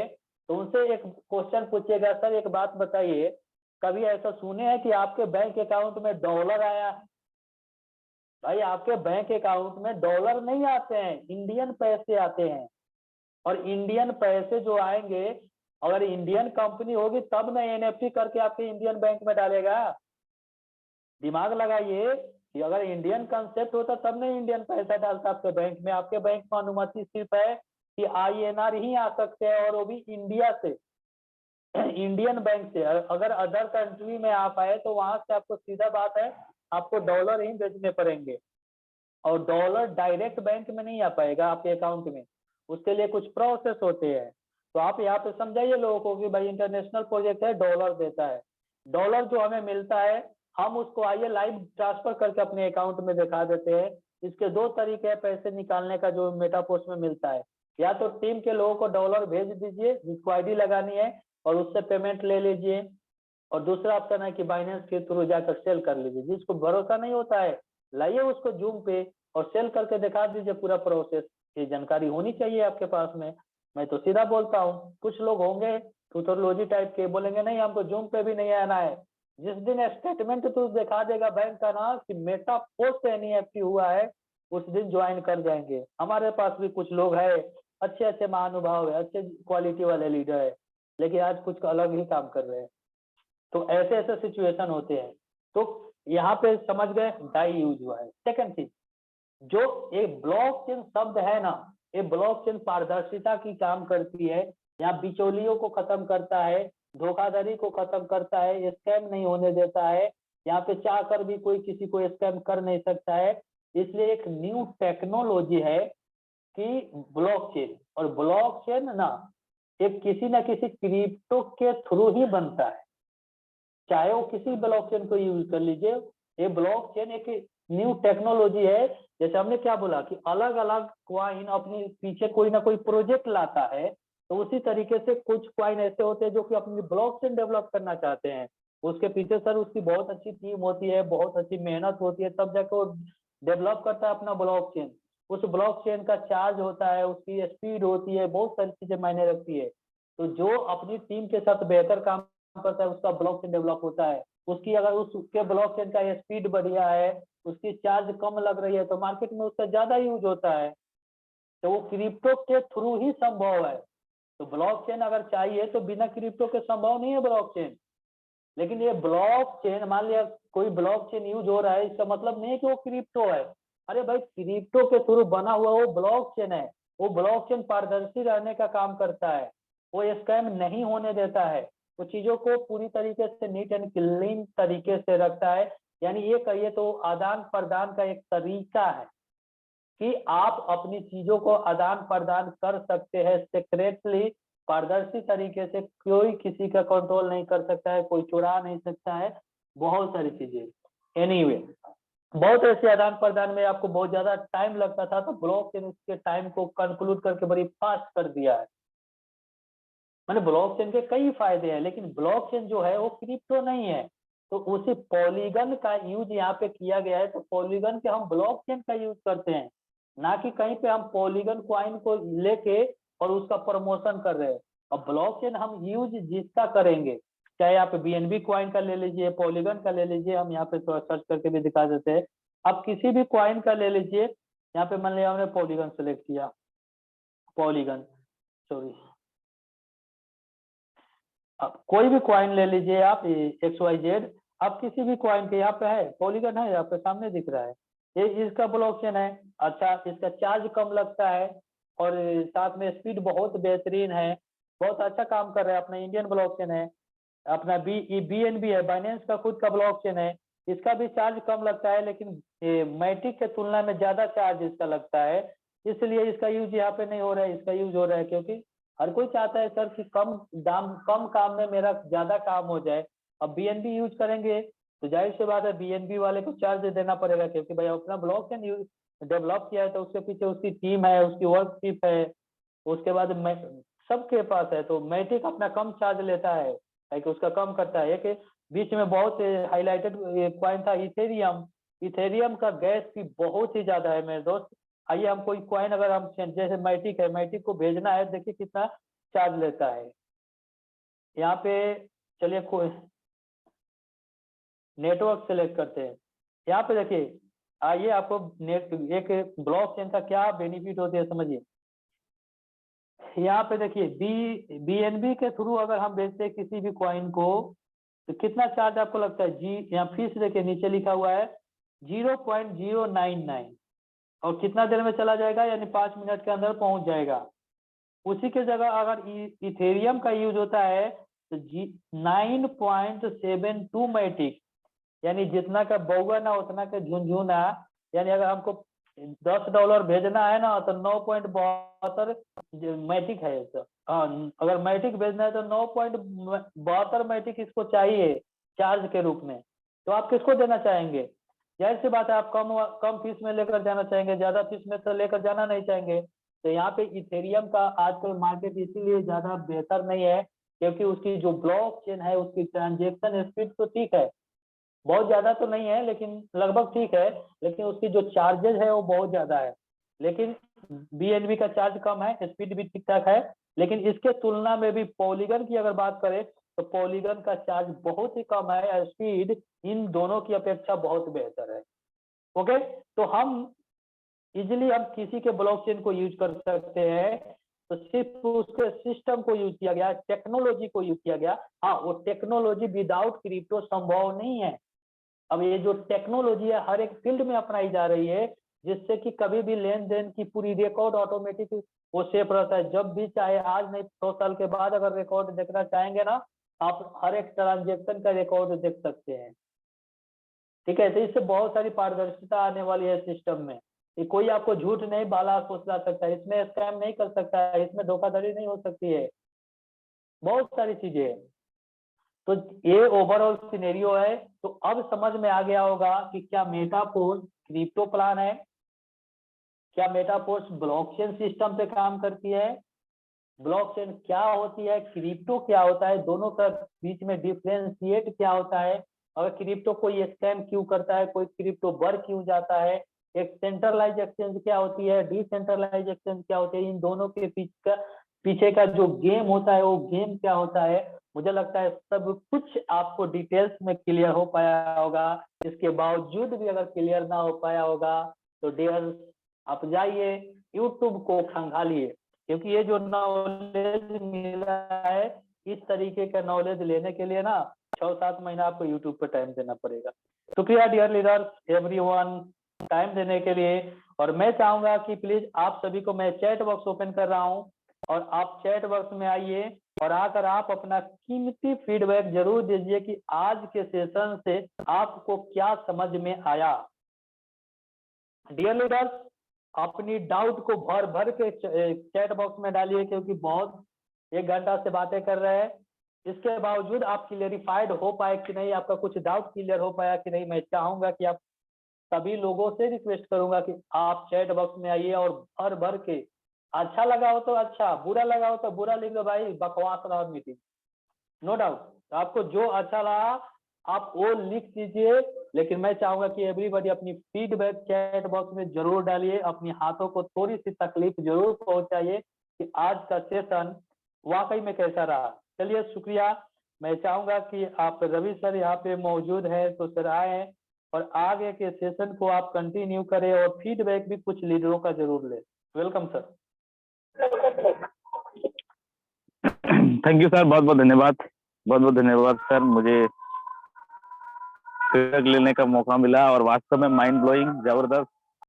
तो उनसे एक क्वेश्चन पूछिएगा, सर एक बात बताइए, कभी ऐसा सुने हैं कि आपके बैंक अकाउंट में डॉलर आया? भाई आपके बैंक अकाउंट में डॉलर नहीं आते हैं, इंडियन पैसे आते हैं। और इंडियन पैसे जो आएंगे, अगर इंडियन कंपनी होगी तब ना NFT करके आपके इंडियन बैंक में डालेगा। दिमाग लगाइए कि अगर इंडियन कंसेप्ट होता तब नहीं इंडियन पैसा डालता आपके बैंक में। आपके बैंक में अनुमति सिर्फ है कि INR ही आ सकते हैं, और वो भी इंडिया से, इंडियन बैंक से। अगर अदर कंट्री में आप आए तो वहां से आपको सीधा बात है आपको डॉलर ही भेजने पड़ेंगे, और डॉलर डायरेक्ट बैंक में नहीं आ पाएगा आपके अकाउंट में, उसके लिए कुछ प्रोसेस होते हैं। तो आप यहाँ पे समझाइए लोगों को कि भाई इंटरनेशनल प्रोजेक्ट है, डॉलर देता है। डॉलर जो हमें मिलता है हम उसको आइए लाइव ट्रांसफर करके अपने अकाउंट में दिखा देते हैं। इसके 2 तरीके हैं पैसे निकालने का जो मेटापोस्ट में मिलता है। या तो टीम के लोगों को डॉलर भेज दीजिए जिसको ID लगानी है, और उससे पेमेंट ले लीजिए। और दूसरा ऑप्शन है कि बाइनेंस के थ्रू जाकर सेल कर लीजिए। जिसको भरोसा नहीं होता है लाइए उसको जूम पे और सेल करके दिखा दीजिए पूरा प्रोसेस। ये जानकारी होनी चाहिए आपके पास में। मैं तो सीधा बोलता हूँ, कुछ लोग होंगे टूटोलॉजी टाइप के, बोलेंगे नहीं हमको जूम पे भी नहीं आना है। जिस दिन स्टेटमेंट तो दिखा देगा बैंक का ना कि मेटापोस्ट NFT हुआ है, उस दिन ज्वाइन कर जाएंगे। हमारे पास भी कुछ लोग है अच्छे अच्छे महानुभाव है, अच्छे क्वालिटी वाले लीडर है, लेकिन आज कुछ अलग ही काम कर रहे हैं। तो ऐसे ऐसे सिचुएशन होते हैं। तो यहाँ पे समझ गए डाई यूज हुआ है। सेकंड चीज, जो एक ब्लॉकचेन शब्द है ना, ये ब्लॉकचेन पारदर्शिता की काम करती है। यहाँ बिचौलियों को खत्म करता है, धोखाधड़ी को खत्म करता है, स्कैम नहीं होने देता है। यहाँ पे चाह कर भी कोई किसी को स्कैम कर नहीं सकता है। इसलिए एक न्यू टेक्नोलॉजी है कि ब्लॉकचेन, और ब्लॉकचेन ना एक किसी ना किसी क्रिप्टो के थ्रू ही बनता है, चाहे वो किसी ब्लॉकचेन को यूज कर लीजिए। ये ब्लॉकचेन एक न्यू टेक्नोलॉजी है। जैसे हमने क्या बोला कि अलग अलग क्वाइन अपने पीछे कोई ना कोई प्रोजेक्ट लाता है, तो उसी तरीके से कुछ क्वाइन ऐसे होते हैं जो कि अपनी ब्लॉकचेन डेवलप करना चाहते हैं। उसके पीछे सर उसकी बहुत अच्छी टीम होती है, बहुत अच्छी मेहनत होती है, तब जाकर वो डेवलप करता है अपना ब्लॉकचेन। उस ब्लॉकचेन का चार्ज होता है, उसकी स्पीड होती है, बहुत सारी चीजें मायने रखती है। तो जो अपनी टीम के साथ बेहतर काम करता है उसका ब्लॉकचेन डेवलप होता है। उसकी अगर उसके ब्लॉकचेन का स्पीड बढ़िया है, उसकी चार्ज कम लग रही है, तो मार्केट में उसका ज्यादा यूज होता है। तो वो क्रिप्टो के थ्रू ही संभव है। तो ब्लॉकचेन अगर चाहिए तो बिना क्रिप्टो के संभव नहीं है ब्लॉकचेन। लेकिन ये ब्लॉकचेन, मान लिया कोई ब्लॉकचेन यूज हो रहा है, इसका मतलब नहीं है कि वो क्रिप्टो है। अरे भाई, क्रिप्टो के थ्रू बना हुआ वो ब्लॉकचेन है। वो ब्लॉकचेन पारदर्शी रहने का काम करता है, वो स्कैम नहीं होने देता है, वो चीजों को पूरी तरीके से नीट एंड क्लीन तरीके से रखता है। यानी ये कहिए तो आदान प्रदान का एक तरीका है कि आप अपनी चीजों को आदान प्रदान कर सकते हैं सीक्रेटली, पारदर्शी तरीके से। कोई किसी का कंट्रोल नहीं कर सकता है, कोई चुरा नहीं सकता है, बहुत सारी चीजें। एनीवे, बहुत ऐसे आदान प्रदान में आपको बहुत ज्यादा टाइम लगता था, तो ब्लॉकचेन उसके टाइम को कंक्लूड करके बड़ी फास्ट कर दिया है। मैंने ब्लॉकचेन के कई फायदे हैं, लेकिन ब्लॉकचेन जो है वो क्रिप्टो नहीं है। तो उसी पॉलीगन का यूज यहाँ पे किया गया है। तो पॉलीगन के हम ब्लॉकचेन का यूज करते हैं, ना कि कहीं पे हम पॉलीगन क्वाइन को लेके और उसका प्रमोशन कर रहे हैं। अब ब्लॉकचेन हम यूज जिसका करेंगे, चाहे आप बीएनबी क्वाइन का ले लीजिए, पॉलीगन का ले लीजिए, हम यहाँ पे थोड़ा सर्च करके भी दिखा देते हैं। आप किसी भी क्वाइन का ले लीजिए, यहाँ पे मान लिया हमने पॉलीगन सेलेक्ट किया, पॉलीगन, सॉरी, अब कोई भी क्वाइन ले लीजिए आप, XYZ। आप किसी भी क्वाइन के, यहाँ पे है पॉलीगन है, यहाँ पे सामने दिख रहा है, ये इसका ब्लॉकचेन है। अच्छा, इसका चार्ज कम लगता है और साथ में स्पीड बहुत बेहतरीन है, बहुत अच्छा काम कर रहा है। अपना इंडियन ब्लॉकचेन है, अपना BNB है, बाइनेंस का खुद का ब्लॉकचेन है। इसका भी चार्ज कम लगता है, लेकिन मैटिक के तुलना में ज्यादा चार्ज इसका लगता है, इसलिए इसका यूज यहाँ पे नहीं हो रहा है। इसका यूज हो रहा है क्योंकि हर कोई चाहता है सर कि कम दाम, कम काम में मेरा ज्यादा काम हो जाए। अब BNB यूज करेंगे तो जाहिर सी बात है BNB वाले को चार्ज देना पड़ेगा, क्योंकि भाई अपना ब्लॉकचेन डेवलप किया है तो उसके पीछे उसकी टीम है, उसकी वर्कशिप है, उसके बाद सबके पास है। तो मैटिक अपना कम चार्ज लेता है, कि उसका कम करता है। एक बीच में बहुत हाईलाइटेड क्वाइन था इथेरियम। इथेरियम का गैस भी बहुत ही ज्यादा है मेरे दोस्त। आइए, हम कोई क्वाइन अगर हम जैसे मैटिक है, मैटिक को भेजना है, देखिए कितना चार्ज लेता है यहाँ पे। चलिए कोई नेटवर्क सेलेक्ट करते हैं, यहाँ पे देखिए। आइए, आपको नेट एक ब्लॉकचेन का क्या बेनिफिट होते हैं समझिए। यहाँ पे देखिए, BNB के थ्रू अगर हम भेजते हैं किसी भी क्वाइन को, तो कितना चार्ज आपको लगता है? यहाँ फीस देखिए नीचे लिखा हुआ है 0.099, और कितना देर में चला जाएगा, यानी 5 मिनट के अंदर पहुंच जाएगा। उसी के जगह अगर इथेरियम का यूज होता है तो 9.72 मैटिक, यानी जितना का बउआ ना उतना का झुनझुना। यानी अगर हमको $10 भेजना है ना, तो 9.72 मैटिक है इसका। हाँ, अगर मैटिक भेजना है तो 9.72 मैटिक इसको चाहिए चार्ज के रूप में। तो आप किसको देना चाहेंगे? जाहिर सी बात है, आप कम कम फीस में लेकर जाना चाहेंगे, ज्यादा फीस में तो लेकर जाना नहीं चाहेंगे। तो यहाँ पे इथेरियम का आजकल मार्केट इसीलिए ज्यादा बेहतर नहीं है, क्योंकि उसकी जो ब्लॉकचेन है, उसकी ट्रांजेक्शन स्पीड तो ठीक है, बहुत ज्यादा तो नहीं है लेकिन लगभग ठीक है, लेकिन उसकी जो चार्जेस है वो बहुत ज्यादा है। लेकिन BNB का चार्ज कम है, स्पीड भी ठीक ठाक है। लेकिन इसके तुलना में भी पॉलीगन की अगर बात करें तो पॉलीगन का चार्ज बहुत ही कम है, स्पीड इन दोनों की अपेक्षा बहुत बेहतर है। ओके, तो हम इजिली हम किसी के ब्लॉकचेन को यूज कर सकते हैं। तो सिर्फ उसके सिस्टम को यूज किया गया, टेक्नोलॉजी को यूज किया गया। हाँ, वो टेक्नोलॉजी विदाउट क्रिप्टो संभव नहीं है। अब ये जो टेक्नोलॉजी है हर एक फील्ड में अपनाई जा रही है, जिससे कि कभी भी लेन देन की पूरी रिकॉर्ड ऑटोमेटिक वो सेफ रहता है। जब भी चाहे, आज नहीं 100 साल के बाद अगर रिकॉर्ड देखना चाहेंगे ना, आप हर एक ट्रांजेक्शन का रिकॉर्ड देख सकते हैं। ठीक है, तो इससे बहुत सारी पारदर्शिता आने वाली है सिस्टम में। ये कोई आपको झूठ नहीं बाला फुसला सकता है, इसमें स्कैम नहीं कर सकता है, इसमें धोखाधड़ी नहीं हो सकती है, बहुत सारी चीजें हैं। तो ये ओवरऑल सिनेरियो है। तो अब समझ में आ गया होगा कि क्या मेटाफोर्स क्रिप्टो प्लान है, क्या मेटाफोर्स ब्लॉकचेन सिस्टम पे काम करती है, ब्लॉकचेन क्या होती है, क्रिप्टो क्या होता है, दोनों का बीच में डिफरेंशिएट क्या होता है, और क्रिप्टो कोई स्कैम क्यों करता है, कोई क्रिप्टो बढ़ क्यों जाता है, एक सेंट्रलाइज एक्सचेंज क्या होती है, डिसेंट्रलाइज एक्सचेंज क्या होती है, इन दोनों के पीछे का जो गेम होता है वो गेम क्या होता है, मुझे लगता है सब कुछ आपको डिटेल्स में क्लियर हो पाया होगा। इसके बावजूद भी अगर क्लियर ना हो पाया होगा तो डियर आप जाइए यूट्यूब को खंगालिए, क्योंकि ये जो नॉलेज मिला है इस तरीके का नॉलेज लेने के लिए ना 6-7 महीना आपको यूट्यूब पर टाइम देना पड़ेगा। शुक्रिया डियर लीडर्स एवरीवन टाइम देने के लिए। और मैं चाहूंगा कि प्लीज आप सभी को, मैं चैट बॉक्स ओपन कर रहा हूं और आप चैट बॉक्स में आइए और आकर आप अपना कीमती फीडबैक जरूर दीजिए कि आज के सेशन से आपको क्या समझ में आया। डियर लीडर्स, अपनी डाउट को भर भर के चैट बॉक्स में डालिए, क्योंकि बहुत 1 घंटा से बातें कर रहे हैं, इसके बावजूद आप क्लियरिफाइड हो पाए कि नहीं, आपका कुछ डाउट क्लियर हो पाया कि नहीं। मैं चाहूंगा कि आप सभी लोगों से रिक्वेस्ट करूंगा कि आप चैट बॉक्स में आइए और भर भर के, अच्छा लगा हो तो अच्छा, बुरा लगा हो तो बुरा लिख दो भाई, बकवास रहा मीटिंग, नो डाउट। आपको जो अच्छा लगा आप वो लिख दीजिए, लेकिन मैं चाहूंगा कि एवरीबॉडी अपनी फीडबैक चैट बॉक्स में जरूर डालिए, अपनी हाथों को थोड़ी सी तकलीफ जरूर पहुंचाइए कि आज का सेशन वाकई में कैसा रहा। चलिए शुक्रिया। मैं चाहूंगा कि आप रवि सर यहाँ पे मौजूद है तो सर आए और आगे के सेशन को आप कंटिन्यू करें और फीडबैक भी कुछ लीडरों का जरूर ले। Welcome sir. Thank you sir, बहुत बहुत धन्यवाद, बहुत बहुत धन्यवाद सर। मुझे फीडबैक लेने का मौका मिला और वास्तव में माइंड ब्लोइंग, जबरदस्त